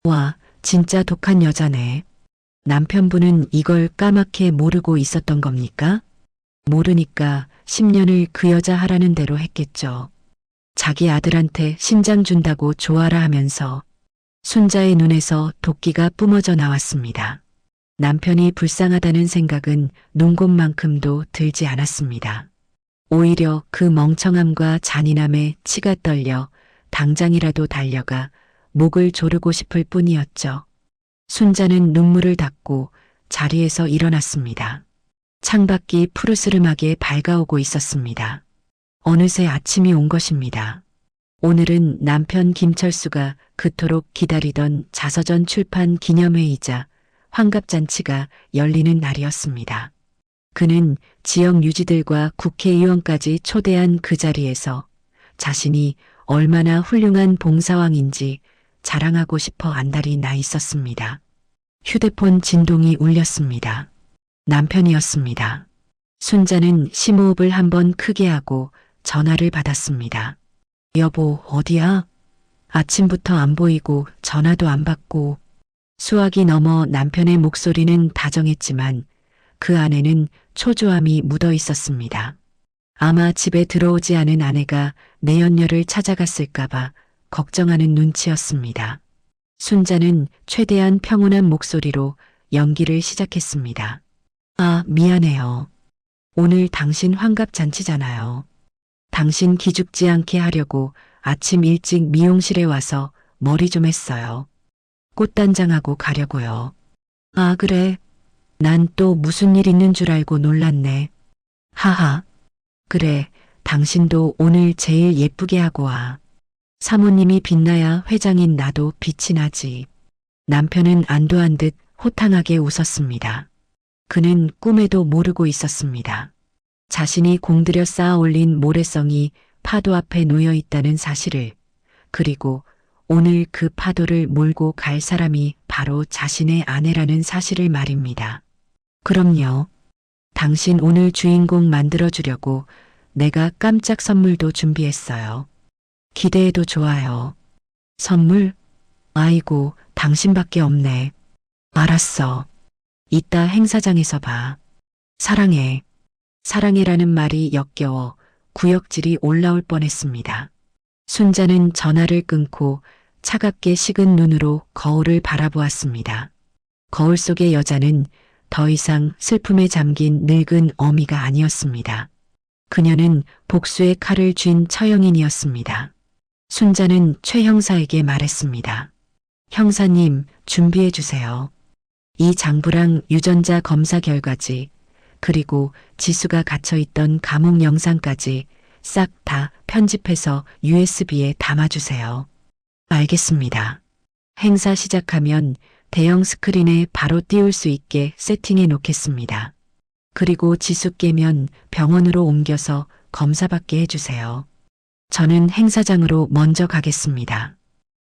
와, 진짜 독한 여자네. 남편분은 이걸 까맣게 모르고 있었던 겁니까? 모르니까 10년을 그 여자 하라는 대로 했겠죠. 자기 아들한테 심장 준다고 좋아라 하면서 순자의 눈에서 도끼가 뿜어져 나왔습니다. 남편이 불쌍하다는 생각은 눈곱만큼도 들지 않았습니다. 오히려 그 멍청함과 잔인함에 치가 떨려 당장이라도 달려가 목을 조르고 싶을 뿐이었죠. 순자는 눈물을 닦고 자리에서 일어났습니다. 창밖이 푸르스름하게 밝아오고 있었습니다. 어느새 아침이 온 것입니다. 오늘은 남편 김철수가 그토록 기다리던 자서전 출판 기념회이자 환갑잔치가 열리는 날이었습니다. 그는 지역 유지들과 국회의원까지 초대한 그 자리에서 자신이 얼마나 훌륭한 봉사왕인지 자랑하고 싶어 안달이 나 있었습니다. 휴대폰 진동이 울렸습니다. 남편이었습니다. 순자는 심호흡을 한번 크게 하고 전화를 받았습니다. 여보, 어디야? 아침부터 안 보이고 전화도 안 받고. 수화기 넘어 남편의 목소리는 다정했지만 그 안에는 초조함이 묻어 있었습니다. 아마 집에 들어오지 않은 아내가 내연녀를 찾아갔을까봐 걱정하는 눈치였습니다. 순자는 최대한 평온한 목소리로 연기를 시작했습니다. 아, 미안해요. 오늘 당신 환갑잔치잖아요. 당신 기죽지 않게 하려고 아침 일찍 미용실에 와서 머리 좀 했어요. 꽃단장하고 가려고요. 아, 그래. 난 또 무슨 일 있는 줄 알고 놀랐네. 하하. 그래, 당신도 오늘 제일 예쁘게 하고 와. 사모님이 빛나야 회장인 나도 빛이 나지. 남편은 안도한 듯 호탕하게 웃었습니다. 그는 꿈에도 모르고 있었습니다. 자신이 공들여 쌓아 올린 모래성이 파도 앞에 놓여 있다는 사실을, 그리고 오늘 그 파도를 몰고 갈 사람이 바로 자신의 아내라는 사실을 말입니다. 그럼요. 당신 오늘 주인공 만들어주려고 내가 깜짝 선물도 준비했어요. 기대해도 좋아요. 선물? 아이고, 당신밖에 없네. 알았어. 이따 행사장에서 봐. 사랑해. 사랑해라는 말이 역겨워 구역질이 올라올 뻔했습니다. 순자는 전화를 끊고 차갑게 식은 눈으로 거울을 바라보았습니다. 거울 속의 여자는 더 이상 슬픔에 잠긴 늙은 어미가 아니었습니다. 그녀는 복수의 칼을 쥔 처형인이었습니다. 순자는 최 형사에게 말했습니다. 형사님, 준비해 주세요. 이 장부랑 유전자 검사 결과지, 그리고 지수가 갇혀있던 감옥 영상까지 싹 다 편집해서 USB에 담아주세요. 알겠습니다. 행사 시작하면 대형 스크린에 바로 띄울 수 있게 세팅해 놓겠습니다. 그리고 지수 깨면 병원으로 옮겨서 검사받게 해주세요. 저는 행사장으로 먼저 가겠습니다.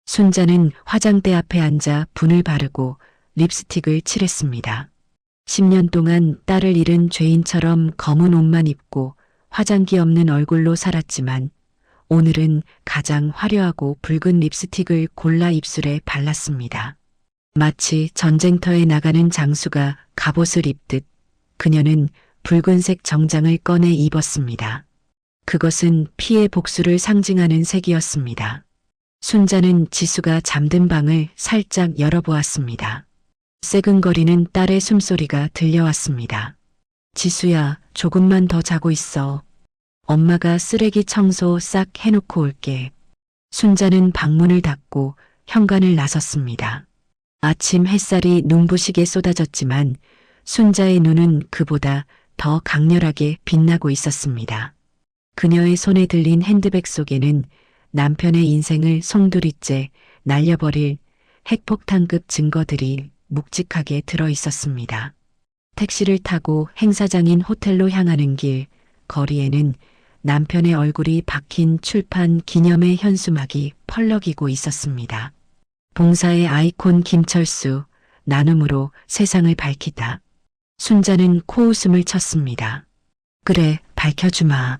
순자는 화장대 앞에 앉아 분을 바르고 립스틱을 칠했습니다. 10년 동안 딸을 잃은 죄인처럼 검은 옷만 입고 화장기 없는 얼굴로 살았지만 오늘은 가장 화려하고 붉은 립스틱을 골라 입술에 발랐습니다. 마치 전쟁터에 나가는 장수가 갑옷을 입듯 그녀는 붉은색 정장을 꺼내 입었습니다. 그것은 피의 복수를 상징하는 색이었습니다. 순자는 지수가 잠든 방을 살짝 열어보았습니다. 새근거리는 딸의 숨소리가 들려왔습니다. 지수야, 조금만 더 자고 있어. 엄마가 쓰레기 청소 싹 해놓고 올게. 순자는 방문을 닫고 현관을 나섰습니다. 아침 햇살이 눈부시게 쏟아졌지만 순자의 눈은 그보다 더 강렬하게 빛나고 있었습니다. 그녀의 손에 들린 핸드백 속에는 남편의 인생을 송두리째 날려버릴 핵폭탄급 증거들이 묵직하게 들어 있었습니다. 택시를 타고 행사장인 호텔로 향하는 길, 거리에는 남편의 얼굴이 박힌 출판 기념의 현수막이 펄럭이고 있었습니다. 봉사의 아이콘 김철수, 나눔으로 세상을 밝히다. 순자는 코웃음을 쳤습니다. 그래, 밝혀주마.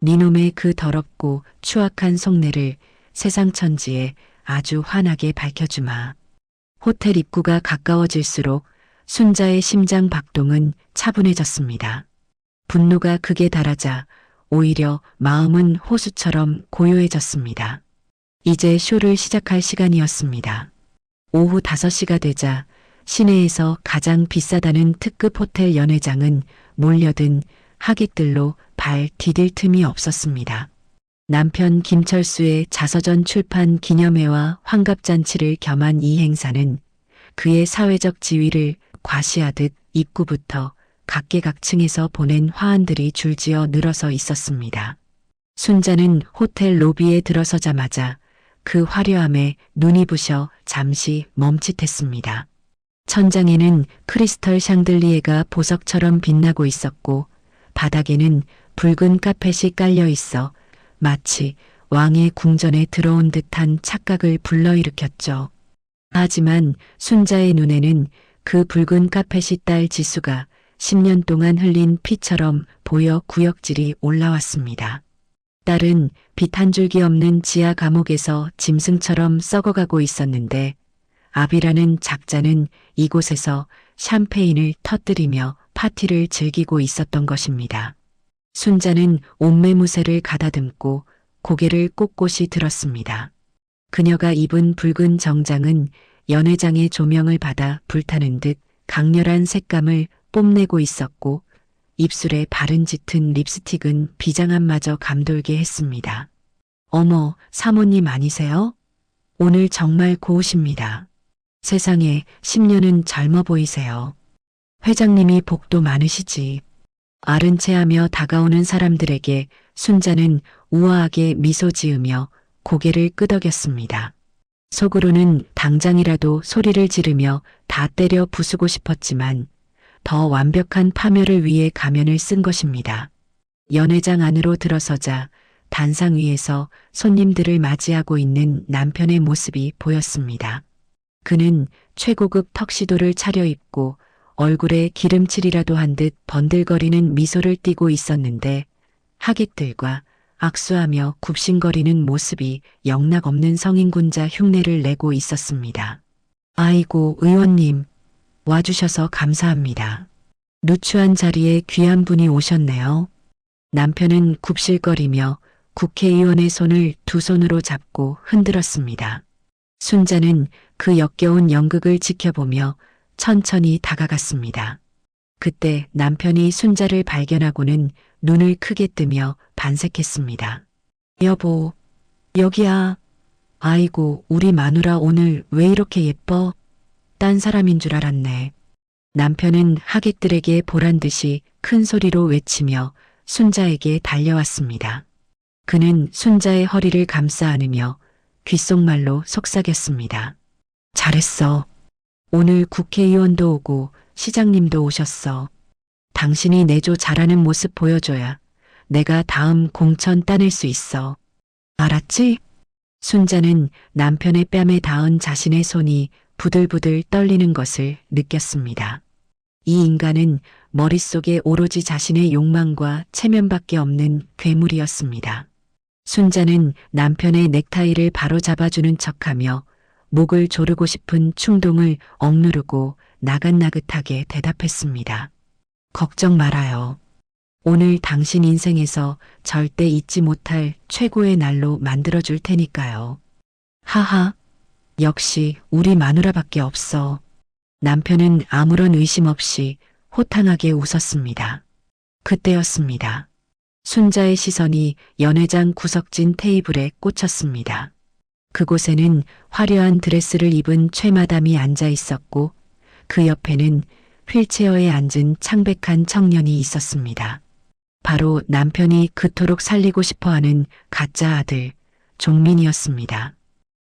니놈의 그 더럽고 추악한 속내를 세상 천지에 아주 환하게 밝혀주마. 호텔 입구가 가까워질수록 순자의 심장 박동은 차분해졌습니다. 분노가 극에 달하자 오히려 마음은 호수처럼 고요해졌습니다. 이제 쇼를 시작할 시간이었습니다. 오후 5시가 되자 시내에서 가장 비싸다는 특급 호텔 연회장은 몰려든 하객들로 발 디딜 틈이 없었습니다. 남편 김철수의 자서전 출판 기념회와 환갑잔치를 겸한 이 행사는 그의 사회적 지위를 과시하듯 입구부터 각계각층에서 보낸 화환들이 줄지어 늘어서 있었습니다. 순자는 호텔 로비에 들어서자마자 그 화려함에 눈이 부셔 잠시 멈칫했습니다. 천장에는 크리스털 샹들리에가 보석처럼 빛나고 있었고 바닥에는 붉은 카펫이 깔려 있어 마치 왕의 궁전에 들어온 듯한 착각을 불러일으켰죠. 하지만 순자의 눈에는 그 붉은 카펫이 딸 지수가 10년 동안 흘린 피처럼 보여 구역질이 올라왔습니다. 딸은 빛 한 줄기 없는 지하 감옥에서 짐승처럼 썩어가고 있었는데 아비라는 작자는 이곳에서 샴페인을 터뜨리며 파티를 즐기고 있었던 것입니다. 순자는 옷매무새를 가다듬고 고개를 꼿꼿이 들었습니다. 그녀가 입은 붉은 정장은 연회장의 조명을 받아 불타는 듯 강렬한 색감을 뽐내고 있었고 입술에 바른 짙은 립스틱은 비장함마저 감돌게 했습니다. 어머, 사모님 아니세요? 오늘 정말 고우십니다. 세상에 10년은 젊어 보이세요. 회장님이 복도 많으시지. 아른 체하며 다가오는 사람들에게 순자는 우아하게 미소 지으며 고개를 끄덕였습니다. 속으로는 당장이라도 소리를 지르며 다 때려 부수고 싶었지만 더 완벽한 파멸을 위해 가면을 쓴 것입니다. 연회장 안으로 들어서자 단상 위에서 손님들을 맞이하고 있는 남편의 모습이 보였습니다. 그는 최고급 턱시도를 차려입고 얼굴에 기름칠이라도 한 듯 번들거리는 미소를 띠고 있었는데 하객들과 악수하며 굽신거리는 모습이 영락없는 성인군자 흉내를 내고 있었습니다. 아이고, 의원님, 와주셔서 감사합니다. 누추한 자리에 귀한 분이 오셨네요. 남편은 굽실거리며 국회의원의 손을 두 손으로 잡고 흔들었습니다. 순자는 그 역겨운 연극을 지켜보며 천천히 다가갔습니다. 그때 남편이 순자를 발견하고는 눈을 크게 뜨며 반색했습니다. 여보, 여기야. 아이고, 우리 마누라 오늘 왜 이렇게 예뻐? 딴 사람인 줄 알았네. 남편은 하객들에게 보란 듯이 큰 소리로 외치며 순자에게 달려왔습니다. 그는 순자의 허리를 감싸 안으며 귓속말로 속삭였습니다. 잘했어. 오늘 국회의원도 오고 시장님도 오셨어. 당신이 내조 잘하는 모습 보여줘야 내가 다음 공천 따낼 수 있어. 알았지? 순자는 남편의 뺨에 닿은 자신의 손이 부들부들 떨리는 것을 느꼈습니다. 이 인간은 머릿속에 오로지 자신의 욕망과 체면밖에 없는 괴물이었습니다. 순자는 남편의 넥타이를 바로 잡아주는 척하며 목을 조르고 싶은 충동을 억누르고 나긋나긋하게 대답했습니다. 걱정 말아요. 오늘 당신 인생에서 절대 잊지 못할 최고의 날로 만들어줄 테니까요. 하하, 역시 우리 마누라밖에 없어. 남편은 아무런 의심 없이 호탕하게 웃었습니다. 그때였습니다. 순자의 시선이 연회장 구석진 테이블에 꽂혔습니다. 그곳에는 화려한 드레스를 입은 최마담이 앉아 있었고 그 옆에는 휠체어에 앉은 창백한 청년이 있었습니다. 바로 남편이 그토록 살리고 싶어하는 가짜 아들 종민이었습니다.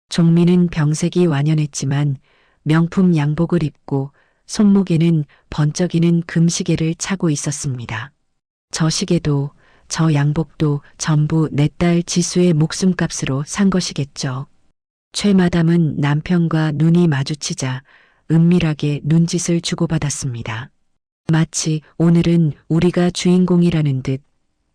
종민은 병색이 완연했지만 명품 양복을 입고 손목에는 번쩍이는 금시계를 차고 있었습니다. 저 시계도 저 양복도 전부 내 딸 지수의 목숨값으로 산 것이겠죠. 최 마담은 남편과 눈이 마주치자 은밀하게 눈짓을 주고받았습니다. 마치 오늘은 우리가 주인공이라는 듯,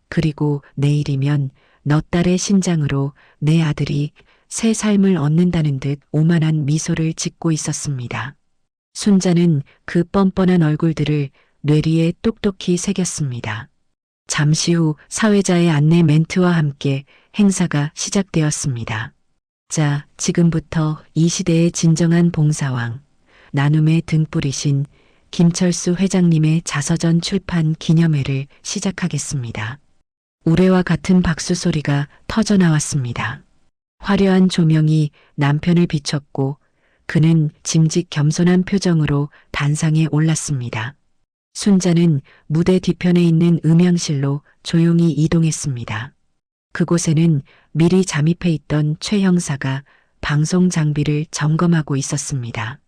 그리고 내일이면 너 딸의 신장으로 내 아들이 새 삶을 얻는다는 듯 오만한 미소를 짓고 있었습니다. 순자는 그 뻔뻔한 얼굴들을 뇌리에 똑똑히 새겼습니다. 잠시 후 사회자의 안내 멘트와 함께 행사가 시작되었습니다. 자, 지금부터 이 시대의 진정한 봉사왕, 나눔의 등불이신 김철수 회장님의 자서전 출판 기념회를 시작하겠습니다. 우레와 같은 박수 소리가 터져 나왔습니다. 화려한 조명이 남편을 비췄고 그는 짐짓 겸손한 표정으로 단상에 올랐습니다. 순자는 무대 뒤편에 있는 음향실로 조용히 이동했습니다. 그곳에는 미리 잠입해 있던 최 형사가 방송 장비를 점검하고 있었습니다.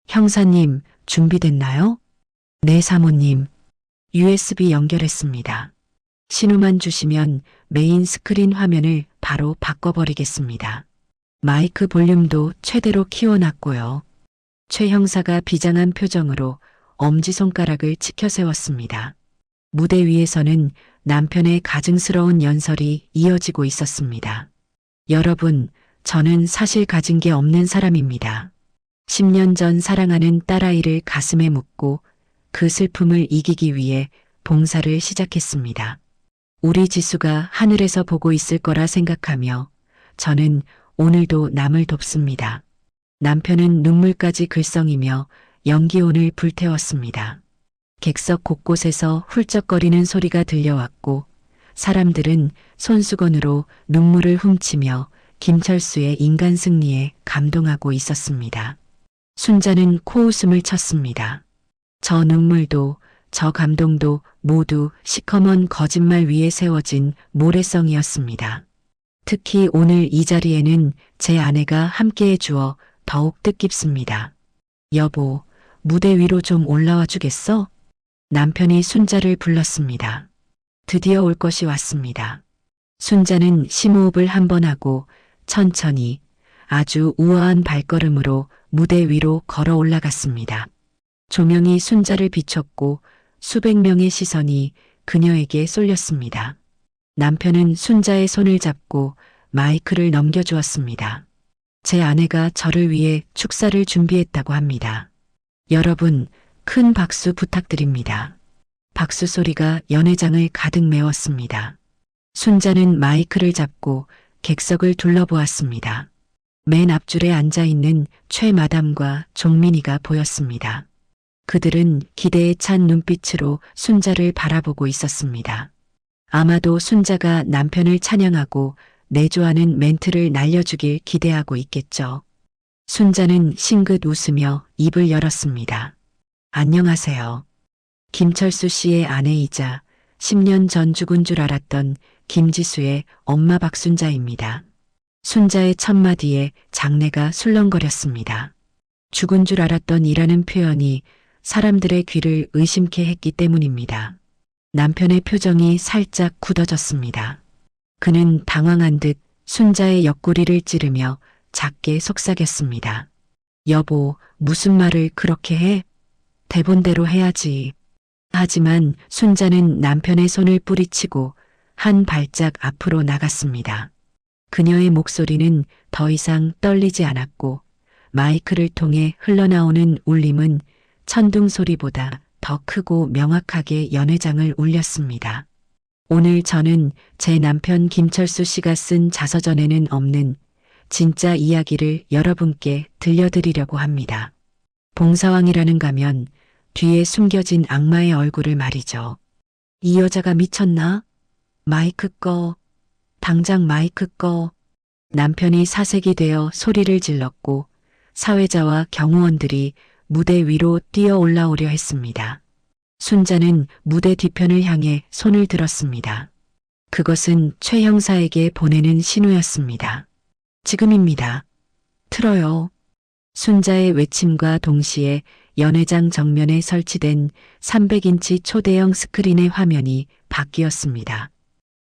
형사님, 준비됐나요? 네, 사모님. USB 연결했습니다. 신호만 주시면 메인 스크린 화면을 바로 바꿔버리겠습니다. 마이크 볼륨도 최대로 키워놨고요. 최 형사가 비장한 표정으로 엄지손가락을 치켜 세웠습니다. 무대 위에서는 남편의 가증스러운 연설이 이어지고 있었습니다. 여러분, 저는 사실 가진 게 없는 사람입니다. 10년 전 사랑하는 딸아이를 가슴에 묻고 그 슬픔을 이기기 위해 봉사를 시작했습니다. 우리 지수가 하늘에서 보고 있을 거라 생각하며 저는 오늘도 남을 돕습니다. 남편은 눈물까지 글썽이며 연기혼을 불태웠습니다. 객석 곳곳에서 훌쩍거리는 소리가 들려왔고 사람들은 손수건으로 눈물을 훔치며 김철수의 인간 승리에 감동하고 있었습니다. 순자는 코웃음을 쳤습니다. 저 눈물도 저 감동도 모두 시커먼 거짓말 위에 세워진 모래성이었습니다. 특히 오늘 이 자리에는 제 아내가 함께해 주어 더욱 뜻깊습니다. 여보, 무대 위로 좀 올라와 주겠어? 남편이 순자를 불렀습니다. 드디어 올 것이 왔습니다. 순자는 심호흡을 한번 하고 천천히 아주 우아한 발걸음으로 무대 위로 걸어 올라갔습니다. 조명이 순자를 비췄고 수백 명의 시선이 그녀에게 쏠렸습니다. 남편은 순자의 손을 잡고 마이크를 넘겨주었습니다. 제 아내가 저를 위해 축사를 준비했다고 합니다. 여러분, 큰 박수 부탁드립니다. 박수 소리가 연회장을 가득 메웠습니다. 순자는 마이크를 잡고 객석을 둘러보았습니다. 맨 앞줄에 앉아있는 최 마담과 종민이가 보였습니다. 그들은 기대에 찬 눈빛으로 순자를 바라보고 있었습니다. 아마도 순자가 남편을 찬양하고 내조하는 멘트를 날려주길 기대하고 있겠죠. 순자는 싱긋 웃으며 입을 열었습니다. 안녕하세요. 김철수 씨의 아내이자 10년 전 죽은 줄 알았던 김지수의 엄마 박순자입니다. 순자의 첫마디에 장내가 술렁거렸습니다. 죽은 줄 알았던 이라는 표현이 사람들의 귀를 의심케 했기 때문입니다. 남편의 표정이 살짝 굳어졌습니다. 그는 당황한 듯 순자의 옆구리를 찌르며 작게 속삭였습니다. 여보, 무슨 말을 그렇게 해? 대본대로 해야지. 하지만 순자는 남편의 손을 뿌리치고 한 발짝 앞으로 나갔습니다. 그녀의 목소리는 더 이상 떨리지 않았고 마이크를 통해 흘러나오는 울림은 천둥 소리보다 더 크고 명확하게 연회장을 울렸습니다. 오늘 저는 제 남편 김철수 씨가 쓴 자서전에는 없는 진짜 이야기를 여러분께 들려드리려고 합니다. 봉사왕이라는 가면 뒤에 숨겨진 악마의 얼굴을 말이죠. 이 여자가 미쳤나? 마이크 꺼. 당장 마이크 꺼. 남편이 사색이 되어 소리를 질렀고 사회자와 경호원들이 무대 위로 뛰어 올라오려 했습니다. 순자는 무대 뒤편을 향해 손을 들었습니다. 그것은 최 형사에게 보내는 신호였습니다. 지금입니다. 틀어요. 순자의 외침과 동시에 연회장 정면에 설치된 300인치 초대형 스크린의 화면이 바뀌었습니다.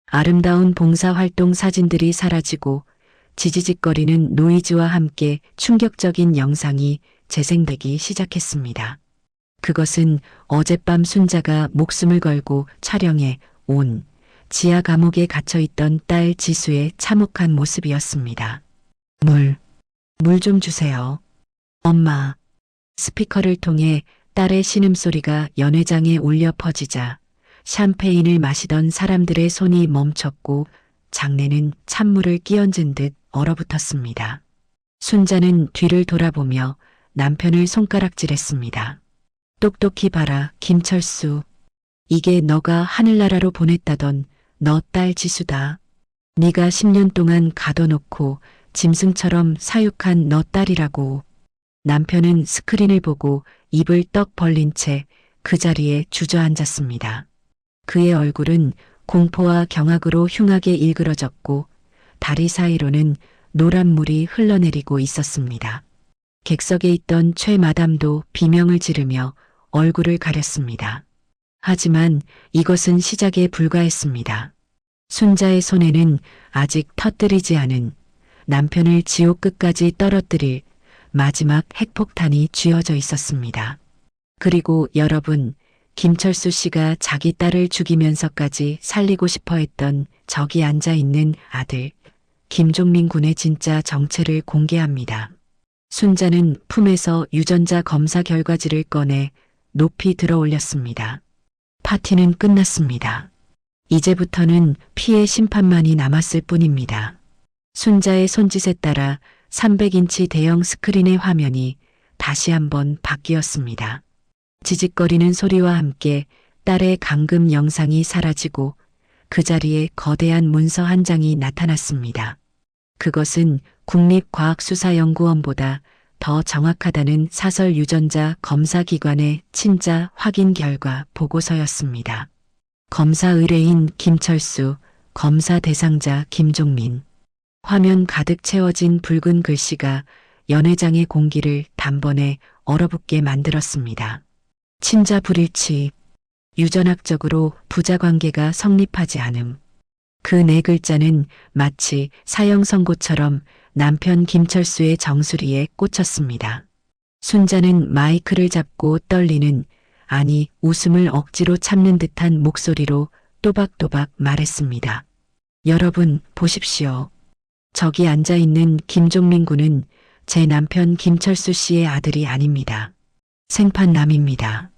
아름다운 봉사활동 사진들이 사라지고 지지직거리는 노이즈와 함께 충격적인 영상이 재생되기 시작했습니다. 그것은 어젯밤 순자가 목숨을 걸고 촬영해 온 지하 감옥에 갇혀있던 딸 지수의 참혹한 모습이었습니다. 물 좀 주세요. 엄마. 스피커를 통해 딸의 신음소리가 연회장에 울려 퍼지자 샴페인을 마시던 사람들의 손이 멈췄고 장내는 찬물을 끼얹은 듯 얼어붙었습니다. 순자는 뒤를 돌아보며 남편을 손가락질했습니다. 똑똑히 봐라, 김철수. 이게 너가 하늘나라로 보냈다던 너 딸 지수다. 네가 10년 동안 가둬놓고 짐승처럼 사육한 너 딸이라고. 남편은 스크린을 보고 입을 떡 벌린 채 그 자리에 주저앉았습니다. 그의 얼굴은 공포와 경악으로 흉하게 일그러졌고 다리 사이로는 노란 물이 흘러내리고 있었습니다. 객석에 있던 최 마담도 비명을 지르며 얼굴을 가렸습니다. 하지만 이것은 시작에 불과했습니다. 순자의 손에는 아직 터뜨리지 않은 남편을 지옥 끝까지 떨어뜨릴 마지막 핵폭탄이 쥐어져 있었습니다. 그리고 여러분, 김철수 씨가 자기 딸을 죽이면서까지 살리고 싶어 했던 저기 앉아있는 아들, 김종민 군의 진짜 정체를 공개합니다. 순자는 품에서 유전자 검사 결과지를 꺼내 높이 들어 올렸습니다. 파티는 끝났습니다. 이제부터는 피해 심판만이 남았을 뿐입니다. 순자의 손짓에 따라 300인치 대형 스크린의 화면이 다시 한번 바뀌었습니다. 지직거리는 소리와 함께 딸의 감금 영상이 사라지고 그 자리에 거대한 문서 한 장이 나타났습니다. 그것은 국립과학수사연구원보다 더 정확하다는 사설 유전자 검사기관의 친자 확인 결과 보고서였습니다. 검사 의뢰인 김철수, 검사 대상자 김종민. 화면 가득 채워진 붉은 글씨가 연회장의 공기를 단번에 얼어붙게 만들었습니다. 친자 불일치, 유전학적으로 부자관계가 성립하지 않음. 그 네 글자는 마치 사형 선고처럼 남편 김철수의 정수리에 꽂혔습니다. 순자는 마이크를 잡고 떨리는, 아니 웃음을 억지로 참는 듯한 목소리로 또박또박 말했습니다. 여러분 보십시오. 저기 앉아있는 김종민 군은 제 남편 김철수 씨의 아들이 아닙니다. 생판남입니다.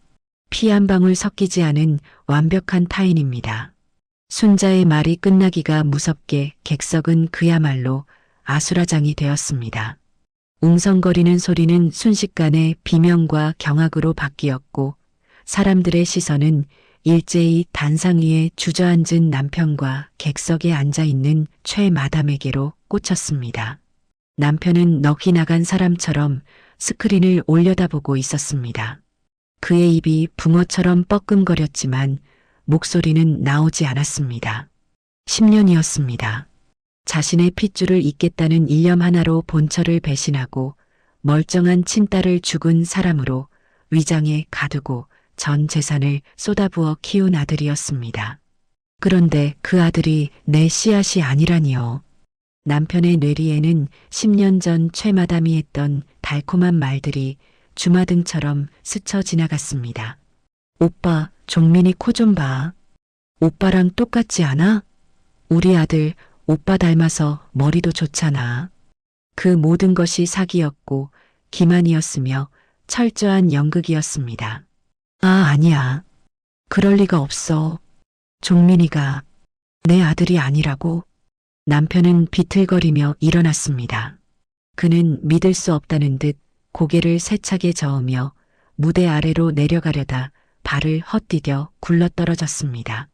피 한 방울 섞이지 않은 완벽한 타인입니다. 순자의 말이 끝나기가 무섭게 객석은 그야말로 아수라장이 되었습니다. 웅성거리는 소리는 순식간에 비명과 경악으로 바뀌었고 사람들의 시선은 일제히 단상 위에 주저앉은 남편과 객석에 앉아있는 최 마담에게로 꽂혔습니다. 남편은 넋이 나간 사람처럼 스크린을 올려다보고 있었습니다. 그의 입이 붕어처럼 뻐끔거렸지만 목소리는 나오지 않았습니다. 10년이었습니다. 자신의 핏줄을 잇겠다는 일념 하나로 본처를 배신하고 멀쩡한 친딸을 죽은 사람으로 위장에 가두고 전 재산을 쏟아부어 키운 아들이었습니다. 그런데 그 아들이 내 씨앗이 아니라니요. 남편의 뇌리에는 10년 전 최마담이 했던 달콤한 말들이 주마등처럼 스쳐 지나갔습니다. 오빠, 종민이 코 좀 봐. 오빠랑 똑같지 않아? 우리 아들 오빠 닮아서 머리도 좋잖아. 그 모든 것이 사기였고 기만이었으며 철저한 연극이었습니다. 아, 아니야. 그럴 리가 없어. 종민이가 내 아들이 아니라고. 남편은 비틀거리며 일어났습니다. 그는 믿을 수 없다는 듯 고개를 세차게 저으며 무대 아래로 내려가려다 발을 헛디뎌 굴러떨어졌습니다.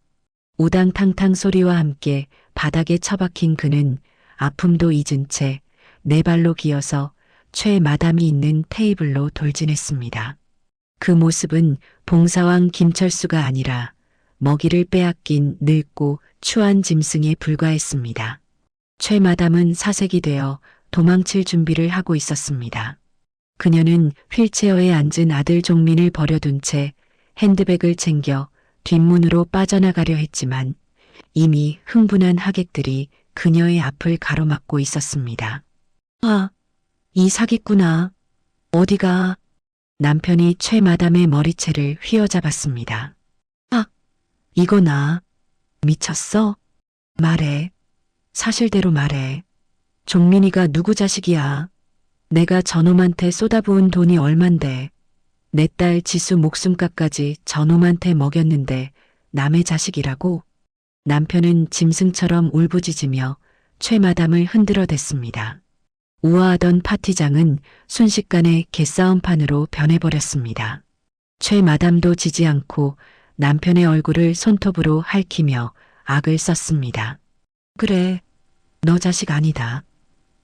우당탕탕 소리와 함께 바닥에 처박힌 그는 아픔도 잊은 채 네 발로 기어서 최 마담이 있는 테이블로 돌진했습니다. 그 모습은 봉사왕 김철수가 아니라 먹이를 빼앗긴 늙고 추한 짐승에 불과했습니다. 최 마담은 사색이 되어 도망칠 준비를 하고 있었습니다. 그녀는 휠체어에 앉은 아들 종민을 버려둔 채 핸드백을 챙겨 뒷문으로 빠져나가려 했지만 이미 흥분한 하객들이 그녀의 앞을 가로막고 있었습니다. 아, 이 사기꾼아. 어디가? 남편이 최 마담의 머리채를 휘어잡았습니다. 아, 이거 나. 미쳤어? 말해. 사실대로 말해. 종민이가 누구 자식이야? 내가 저놈한테 쏟아부은 돈이 얼만데. 내 딸 지수 목숨값까지 저놈한테 먹였는데 남의 자식이라고? 남편은 짐승처럼 울부짖으며 최 마담을 흔들어댔습니다. 우아하던 파티장은 순식간에 개싸움판으로 변해버렸습니다. 최 마담도 지지 않고 남편의 얼굴을 손톱으로 핥히며 악을 썼습니다. 그래, 너 자식 아니다.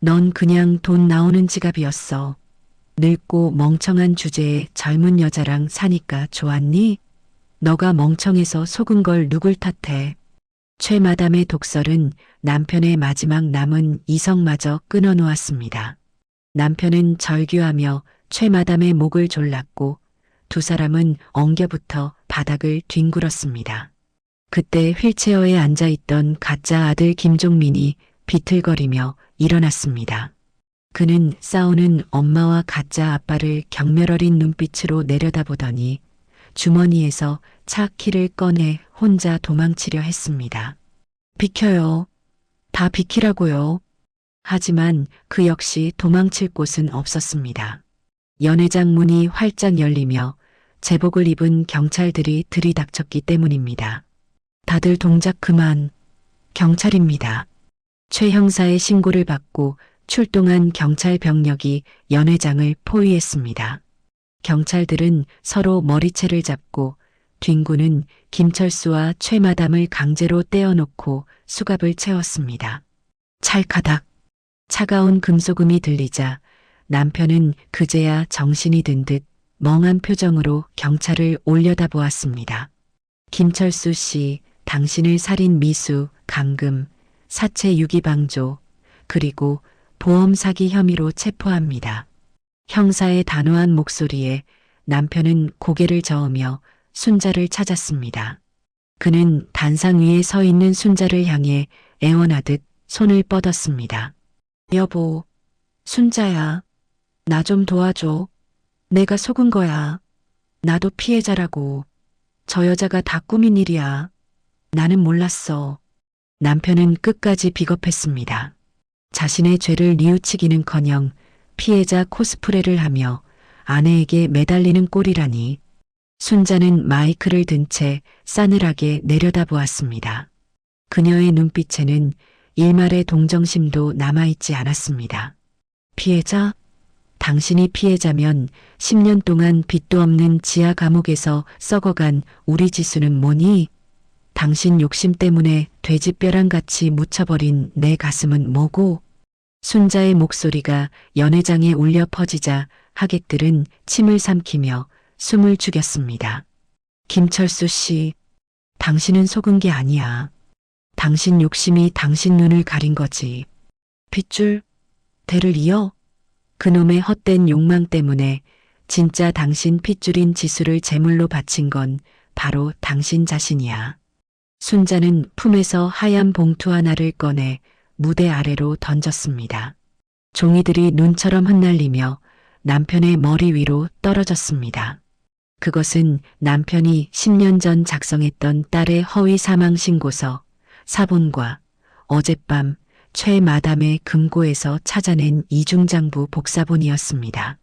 넌 그냥 돈 나오는 지갑이었어. 늙고 멍청한 주제에 젊은 여자랑 사니까 좋았니? 너가 멍청해서 속은 걸 누굴 탓해. 최 마담의 독설은 남편의 마지막 남은 이성마저 끊어놓았습니다. 남편은 절규하며 최 마담의 목을 졸랐고 두 사람은 엉겨붙어 바닥을 뒹굴었습니다. 그때 휠체어에 앉아있던 가짜 아들 김종민이 비틀거리며 일어났습니다. 그는 싸우는 엄마와 가짜 아빠를 경멸어린 눈빛으로 내려다보더니 주머니에서 차 키를 꺼내 혼자 도망치려 했습니다. 비켜요. 다 비키라고요. 하지만 그 역시 도망칠 곳은 없었습니다. 연회장 문이 활짝 열리며 제복을 입은 경찰들이 들이닥쳤기 때문입니다. 다들 동작 그만. 경찰입니다. 최 형사의 신고를 받고 출동한 경찰 병력이 연회장을 포위했습니다. 경찰들은 서로 머리채를 잡고 뒹구는 김철수와 최 마담을 강제로 떼어놓고 수갑을 채웠습니다. 찰카닥. 차가운 금소금이 들리자 남편은 그제야 정신이 든 듯 멍한 표정으로 경찰을 올려다보았습니다. 김철수 씨, 당신을 살인 미수, 감금, 사체 유기방조, 그리고 보험 사기 혐의로 체포합니다. 형사의 단호한 목소리에 남편은 고개를 저으며 순자를 찾았습니다. 그는 단상 위에 서 있는 순자를 향해 애원하듯 손을 뻗었습니다. 여보, 순자야, 나 좀 도와줘. 내가 속은 거야. 나도 피해자라고. 저 여자가 다 꾸민 일이야. 나는 몰랐어. 남편은 끝까지 비겁했습니다. 자신의 죄를 뉘우치기는커녕 피해자 코스프레를 하며 아내에게 매달리는 꼴이라니. 순자는 마이크를 든 채 싸늘하게 내려다보았습니다. 그녀의 눈빛에는 일말의 동정심도 남아있지 않았습니다. 피해자? 당신이 피해자면 10년 동안 빚도 없는 지하 감옥에서 썩어간 우리 지수는 뭐니? 당신 욕심 때문에 돼지뼈랑같이 묻혀버린 내 가슴은 뭐고? 순자의 목소리가 연회장에 울려 퍼지자 하객들은 침을 삼키며 숨을 죽였습니다. 김철수 씨, 당신은 속은 게 아니야. 당신 욕심이 당신 눈을 가린 거지. 핏줄, 대를 이어? 그놈의 헛된 욕망 때문에 진짜 당신 핏줄인 지수를 제물로 바친 건 바로 당신 자신이야. 순자는 품에서 하얀 봉투 하나를 꺼내 무대 아래로 던졌습니다. 종이들이 눈처럼 흩날리며 남편의 머리 위로 떨어졌습니다. 그것은 남편이 10년 전 작성했던 딸의 허위 사망 신고서, 사본과 어젯밤 최 마담의 금고에서 찾아낸 이중장부 복사본이었습니다.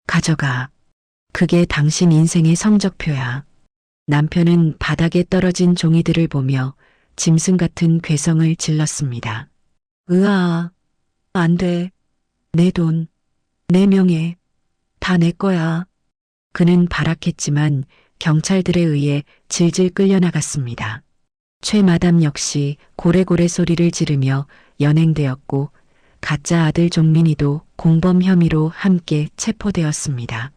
가져가. 그게 당신 인생의 성적표야. 남편은 바닥에 떨어진 종이들을 보며 짐승 같은 괴성을 질렀습니다. 으아, 안 돼. 내 돈, 내 명예, 다 내 거야. 그는 발악했지만 경찰들에 의해 질질 끌려나갔습니다. 최 마담 역시 고래고래 소리를 지르며 연행되었고 가짜 아들 종민이도 공범 혐의로 함께 체포되었습니다.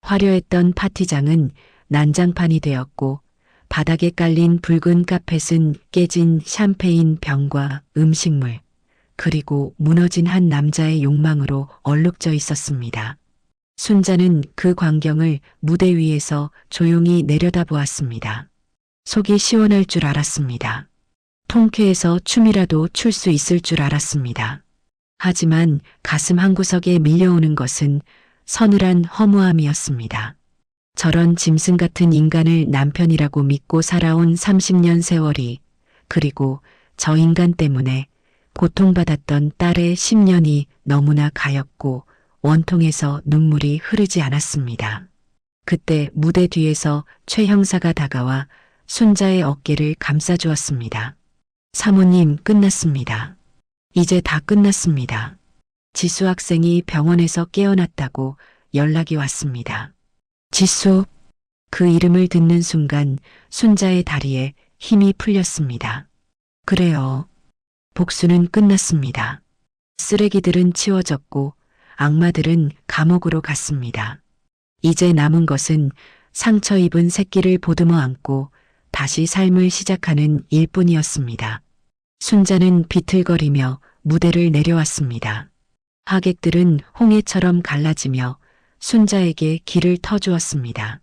화려했던 파티장은 난장판이 되었고 바닥에 깔린 붉은 카펫은 깨진 샴페인 병과 음식물, 그리고 무너진 한 남자의 욕망으로 얼룩져 있었습니다. 순자는 그 광경을 무대 위에서 조용히 내려다보았습니다. 속이 시원할 줄 알았습니다. 통쾌해서 춤이라도 출 수 있을 줄 알았습니다. 하지만 가슴 한구석에 밀려오는 것은 서늘한 허무함이었습니다. 저런 짐승 같은 인간을 남편이라고 믿고 살아온 30년 세월이, 그리고 저 인간 때문에 고통받았던 딸의 10년이 너무나 가엽고 원통해서 눈물이 흐르지 않았습니다. 그때 무대 뒤에서 최 형사가 다가와 순자의 어깨를 감싸주었습니다. 사모님, 끝났습니다. 이제 다 끝났습니다. 지수 학생이 병원에서 깨어났다고 연락이 왔습니다. 지수, 그 이름을 듣는 순간 순자의 다리에 힘이 풀렸습니다. 그래요. 복수는 끝났습니다. 쓰레기들은 치워졌고 악마들은 감옥으로 갔습니다. 이제 남은 것은 상처 입은 새끼를 보듬어 안고 다시 삶을 시작하는 일뿐이었습니다. 순자는 비틀거리며 무대를 내려왔습니다. 하객들은 홍해처럼 갈라지며 순자에게 길을 터주었습니다.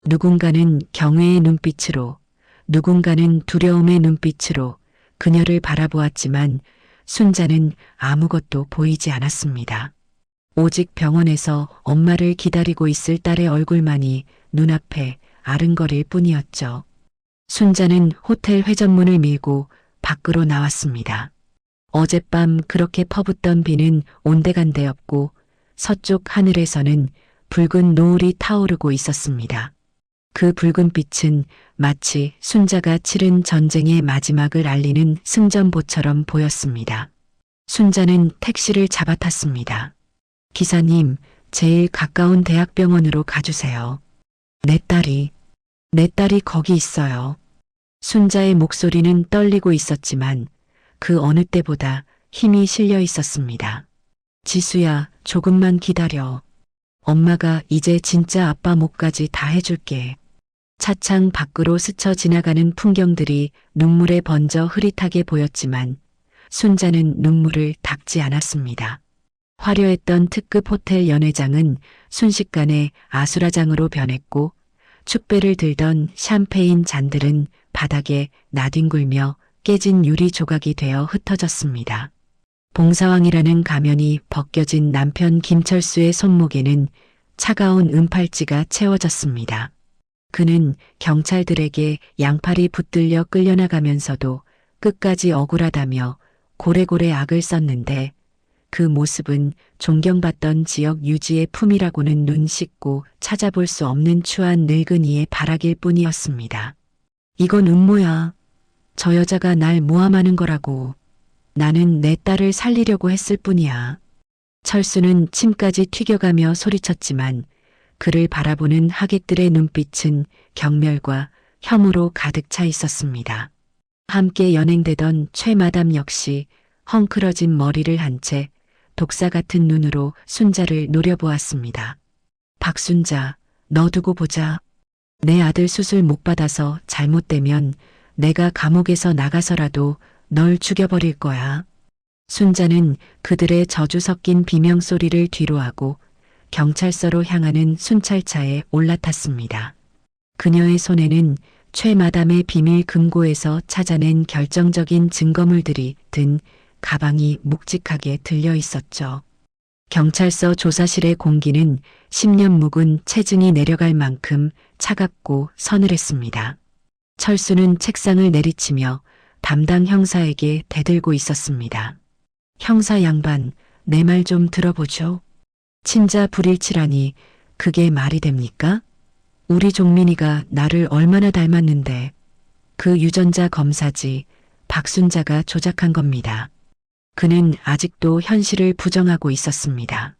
누군가는 경외의 눈빛으로, 누군가는 두려움의 눈빛으로 그녀를 바라보았지만 순자는 아무것도 보이지 않았습니다. 오직 병원에서 엄마를 기다리고 있을 딸의 얼굴만이 눈앞에 아른거릴 뿐이었죠. 순자는 호텔 회전문을 밀고 밖으로 나왔습니다. 어젯밤 그렇게 퍼붓던 비는 온데간데였고 서쪽 하늘에서는 붉은 노을이 타오르고 있었습니다. 그 붉은 빛은 마치 순자가 치른 전쟁의 마지막을 알리는 승전보처럼 보였습니다. 순자는 택시를 잡아탔습니다. 기사님, 제일 가까운 대학병원으로 가주세요. 내 딸이 거기 있어요. 순자의 목소리는 떨리고 있었지만 그 어느 때보다 힘이 실려 있었습니다. 지수야, 조금만 기다려. 엄마가 이제 진짜 아빠 몫까지 다 해줄게. 차창 밖으로 스쳐 지나가는 풍경들이 눈물에 번져 흐릿하게 보였지만 순자는 눈물을 닦지 않았습니다. 화려했던 특급 호텔 연회장은 순식간에 아수라장으로 변했고 축배를 들던 샴페인 잔들은 바닥에 나뒹굴며 깨진 유리 조각이 되어 흩어졌습니다. 봉사왕이라는 가면이 벗겨진 남편 김철수의 손목에는 차가운 은팔찌가 채워졌습니다. 그는 경찰들에게 양팔이 붙들려 끌려나가면서도 끝까지 억울하다며 고래고래 악을 썼는데 그 모습은 존경받던 지역 유지의 품이라고는 눈 씻고 찾아볼 수 없는 추한 늙은이의 발악일 뿐이었습니다. 이건 음모야. 저 여자가 날 모함하는 거라고. 나는 내 딸을 살리려고 했을 뿐이야. 철수는 침까지 튀겨가며 소리쳤지만 그를 바라보는 하객들의 눈빛은 경멸과 혐오로 가득 차 있었습니다. 함께 연행되던 최마담 역시 헝클어진 머리를 한 채 독사 같은 눈으로 순자를 노려보았습니다. 박순자, 너 두고 보자. 내 아들 수술 못 받아서 잘못되면 내가 감옥에서 나가서라도 널 죽여버릴 거야. 순자는 그들의 저주 섞인 비명소리를 뒤로하고 경찰서로 향하는 순찰차에 올라탔습니다. 그녀의 손에는 최마담의 비밀 금고에서 찾아낸 결정적인 증거물들이 든 가방이 묵직하게 들려 있었죠. 경찰서 조사실의 공기는 10년 묵은 체증이 내려갈 만큼 차갑고 서늘했습니다. 철수는 책상을 내리치며 담당 형사에게 대들고 있었습니다. 형사 양반, 내 말 좀 들어보죠. 친자 불일치라니 그게 말이 됩니까? 우리 종민이가 나를 얼마나 닮았는데 그 유전자 검사지 박순자가 조작한 겁니다. 그는 아직도 현실을 부정하고 있었습니다.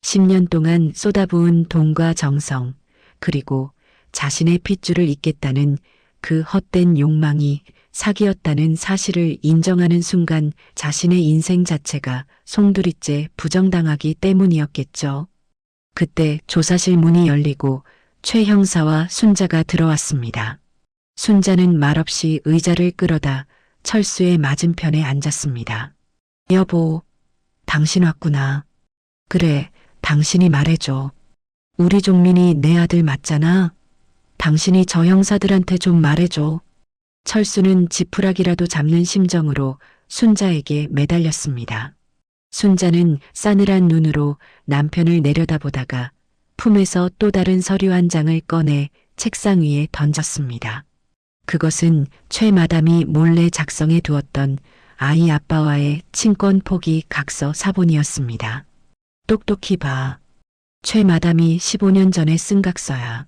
10년 동안 쏟아부은 돈과 정성, 그리고 자신의 핏줄을 잇겠다는 그 헛된 욕망이 사기였다는 사실을 인정하는 순간 자신의 인생 자체가 송두리째 부정당하기 때문이었겠죠. 그때 조사실 문이 열리고 최 형사와 순자가 들어왔습니다. 순자는 말없이 의자를 끌어다 철수의 맞은편에 앉았습니다. 여보, 당신 왔구나. 그래, 당신이 말해줘. 우리 종민이 내 아들 맞잖아. 당신이 저 형사들한테 좀 말해줘. 철수는 지푸라기라도 잡는 심정으로 순자에게 매달렸습니다. 순자는 싸늘한 눈으로 남편을 내려다보다가 품에서 또 다른 서류 한 장을 꺼내 책상 위에 던졌습니다. 그것은 최 마담이 몰래 작성해 두었던 아이 아빠와의 친권 포기 각서 사본이었습니다. 똑똑히 봐. 최 마담이 15년 전에 쓴 각서야.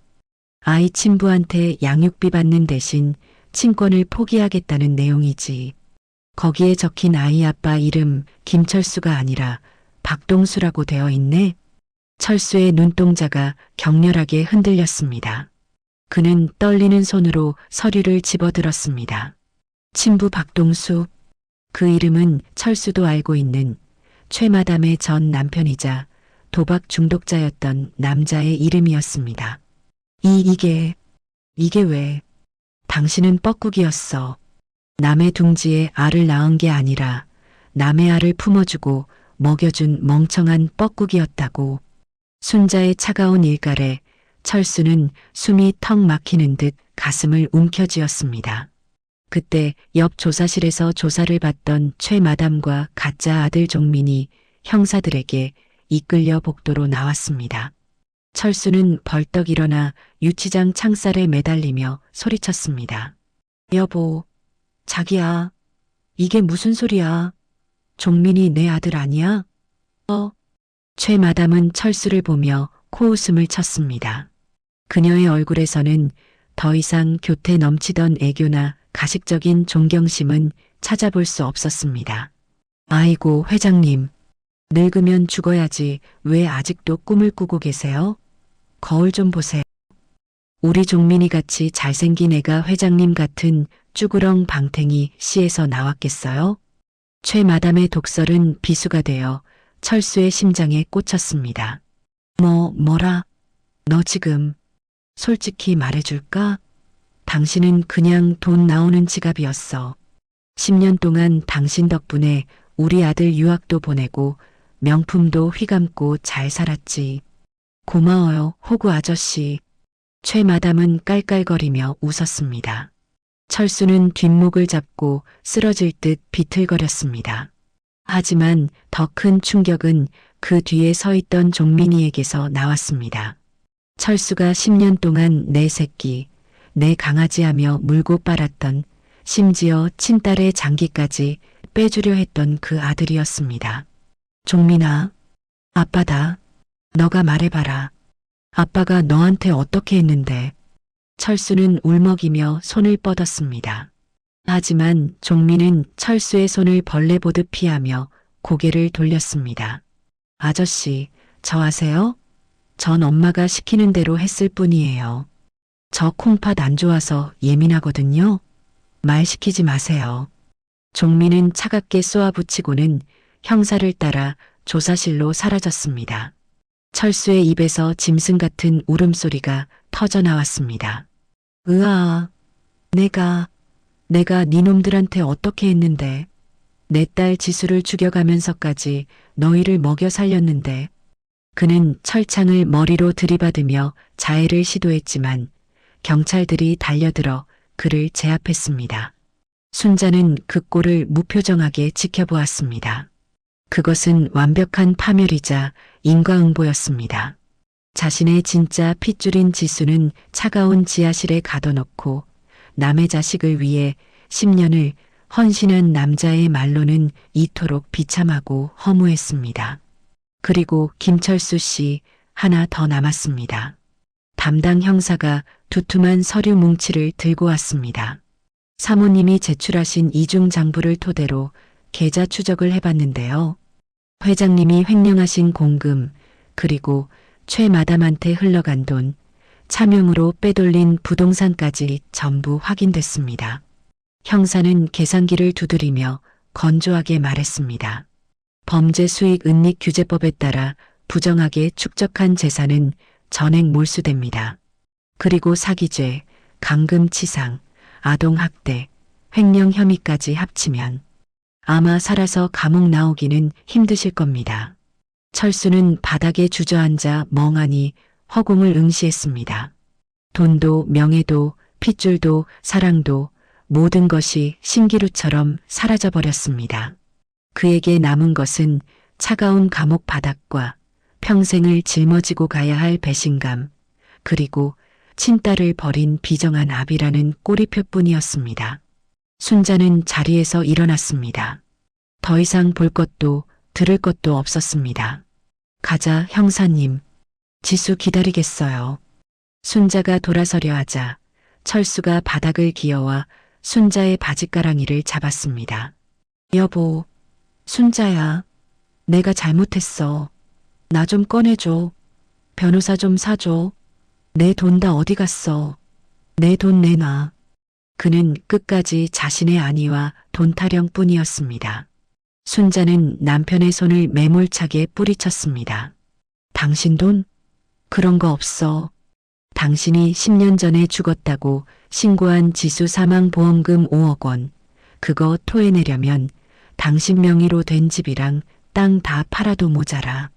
아이 친부한테 양육비 받는 대신 친권을 포기하겠다는 내용이지. 거기에 적힌 아이 아빠 이름 김철수가 아니라 박동수라고 되어 있네. 철수의 눈동자가 격렬하게 흔들렸습니다. 그는 떨리는 손으로 서류를 집어들었습니다. 친부 박동수. 그 이름은 철수도 알고 있는 최마담의 전 남편이자 도박 중독자였던 남자의 이름이었습니다. 이게 왜? 당신은 뻐꾸기였어. 남의 둥지에 알을 낳은 게 아니라 남의 알을 품어주고 먹여준 멍청한 뻐꾸기였다고. 순자의 차가운 일갈에 철수는 숨이 턱 막히는 듯 가슴을 움켜쥐었습니다. 그때 옆 조사실에서 조사를 받던 최 마담과 가짜 아들 종민이 형사들에게 이끌려 복도로 나왔습니다. 철수는 벌떡 일어나 유치장 창살에 매달리며 소리쳤습니다. 여보, 자기야, 이게 무슨 소리야? 종민이 내 아들 아니야? 최 마담은 철수를 보며 코웃음을 쳤습니다. 그녀의 얼굴에서는 더 이상 교태 넘치던 애교나 가식적인 존경심은 찾아볼 수 없었습니다. 아이고, 회장님. 늙으면 죽어야지 왜 아직도 꿈을 꾸고 계세요? 거울 좀 보세요. 우리 종민이 같이 잘생긴 애가 회장님 같은 쭈그렁 방탱이 씨에서 나왔겠어요? 최 마담의 독설은 비수가 되어 철수의 심장에 꽂혔습니다. 뭐라? 너 지금 솔직히 말해줄까? 당신은 그냥 돈 나오는 지갑이었어. 10년 동안 당신 덕분에 우리 아들 유학도 보내고 명품도 휘감고 잘 살았지. 고마워요, 호구 아저씨. 최 마담은 깔깔거리며 웃었습니다. 철수는 뒷목을 잡고 쓰러질 듯 비틀거렸습니다. 하지만 더 큰 충격은 그 뒤에 서 있던 종민이에게서 나왔습니다. 철수가 10년 동안 내 새끼, 내 강아지하며 물고 빨았던, 심지어 친딸의 장기까지 빼주려 했던 그 아들이었습니다. 종민아, 아빠다. 너가 말해봐라. 아빠가 너한테 어떻게 했는데? 철수는 울먹이며 손을 뻗었습니다. 하지만 종민은 철수의 손을 벌레 보듯 피하며 고개를 돌렸습니다. 아저씨, 저 아세요? 전 엄마가 시키는 대로 했을 뿐이에요. 저 콩팥 안 좋아서 예민하거든요. 말 시키지 마세요. 종민은 차갑게 쏘아붙이고는 형사를 따라 조사실로 사라졌습니다. 철수의 입에서 짐승 같은 울음소리가 터져 나왔습니다. 으아, 내가 니놈들한테 어떻게 했는데, 내 딸 지수를 죽여가면서까지 너희를 먹여 살렸는데, 그는 철창을 머리로 들이받으며 자해를 시도했지만 경찰들이 달려들어 그를 제압했습니다. 순자는 그 꼴을 무표정하게 지켜보았습니다. 그것은 완벽한 파멸이자 인과응보였습니다. 자신의 진짜 핏줄인 지수는 차가운 지하실에 가둬놓고 남의 자식을 위해 10년을 헌신한 남자의 말로는 이토록 비참하고 허무했습니다. 그리고 김철수 씨 하나 더 남았습니다. 담당 형사가 두툼한 서류 뭉치를 들고 왔습니다. 사모님이 제출하신 이중장부를 토대로 계좌 추적을 해봤는데요. 회장님이 횡령하신 공금, 그리고 최 마담한테 흘러간 돈, 차명으로 빼돌린 부동산까지 전부 확인됐습니다. 형사는 계산기를 두드리며 건조하게 말했습니다. 범죄 수익 은닉 규제법에 따라 부정하게 축적한 재산은 전액 몰수됩니다. 그리고 사기죄, 강금치상, 아동학대, 횡령 혐의까지 합치면 아마 살아서 감옥 나오기는 힘드실 겁니다. 철수는 바닥에 주저앉아 멍하니 허공을 응시했습니다. 돈도 명예도 핏줄도 사랑도 모든 것이 신기루처럼 사라져버렸습니다. 그에게 남은 것은 차가운 감옥 바닥과 평생을 짊어지고 가야 할 배신감, 그리고 친딸을 버린 비정한 아비라는 꼬리표뿐이었습니다. 순자는 자리에서 일어났습니다. 더 이상 볼 것도 들을 것도 없었습니다. 가자, 형사님. 지수 기다리겠어요. 순자가 돌아서려 하자 철수가 바닥을 기어와 순자의 바지가랑이를 잡았습니다. 여보, 순자야, 내가 잘못했어. 나 좀 꺼내줘. 변호사 좀 사줘. 내 돈 다 어디 갔어. 내 돈 내놔. 그는 끝까지 자신의 안위와 돈 타령뿐이었습니다. 순자는 남편의 손을 매몰차게 뿌리쳤습니다. 당신 돈? 그런 거 없어. 당신이 10년 전에 죽었다고 신고한 지수 사망보험금 5억 원. 그거 토해내려면 당신 명의로 된 집이랑 땅 다 팔아도 모자라.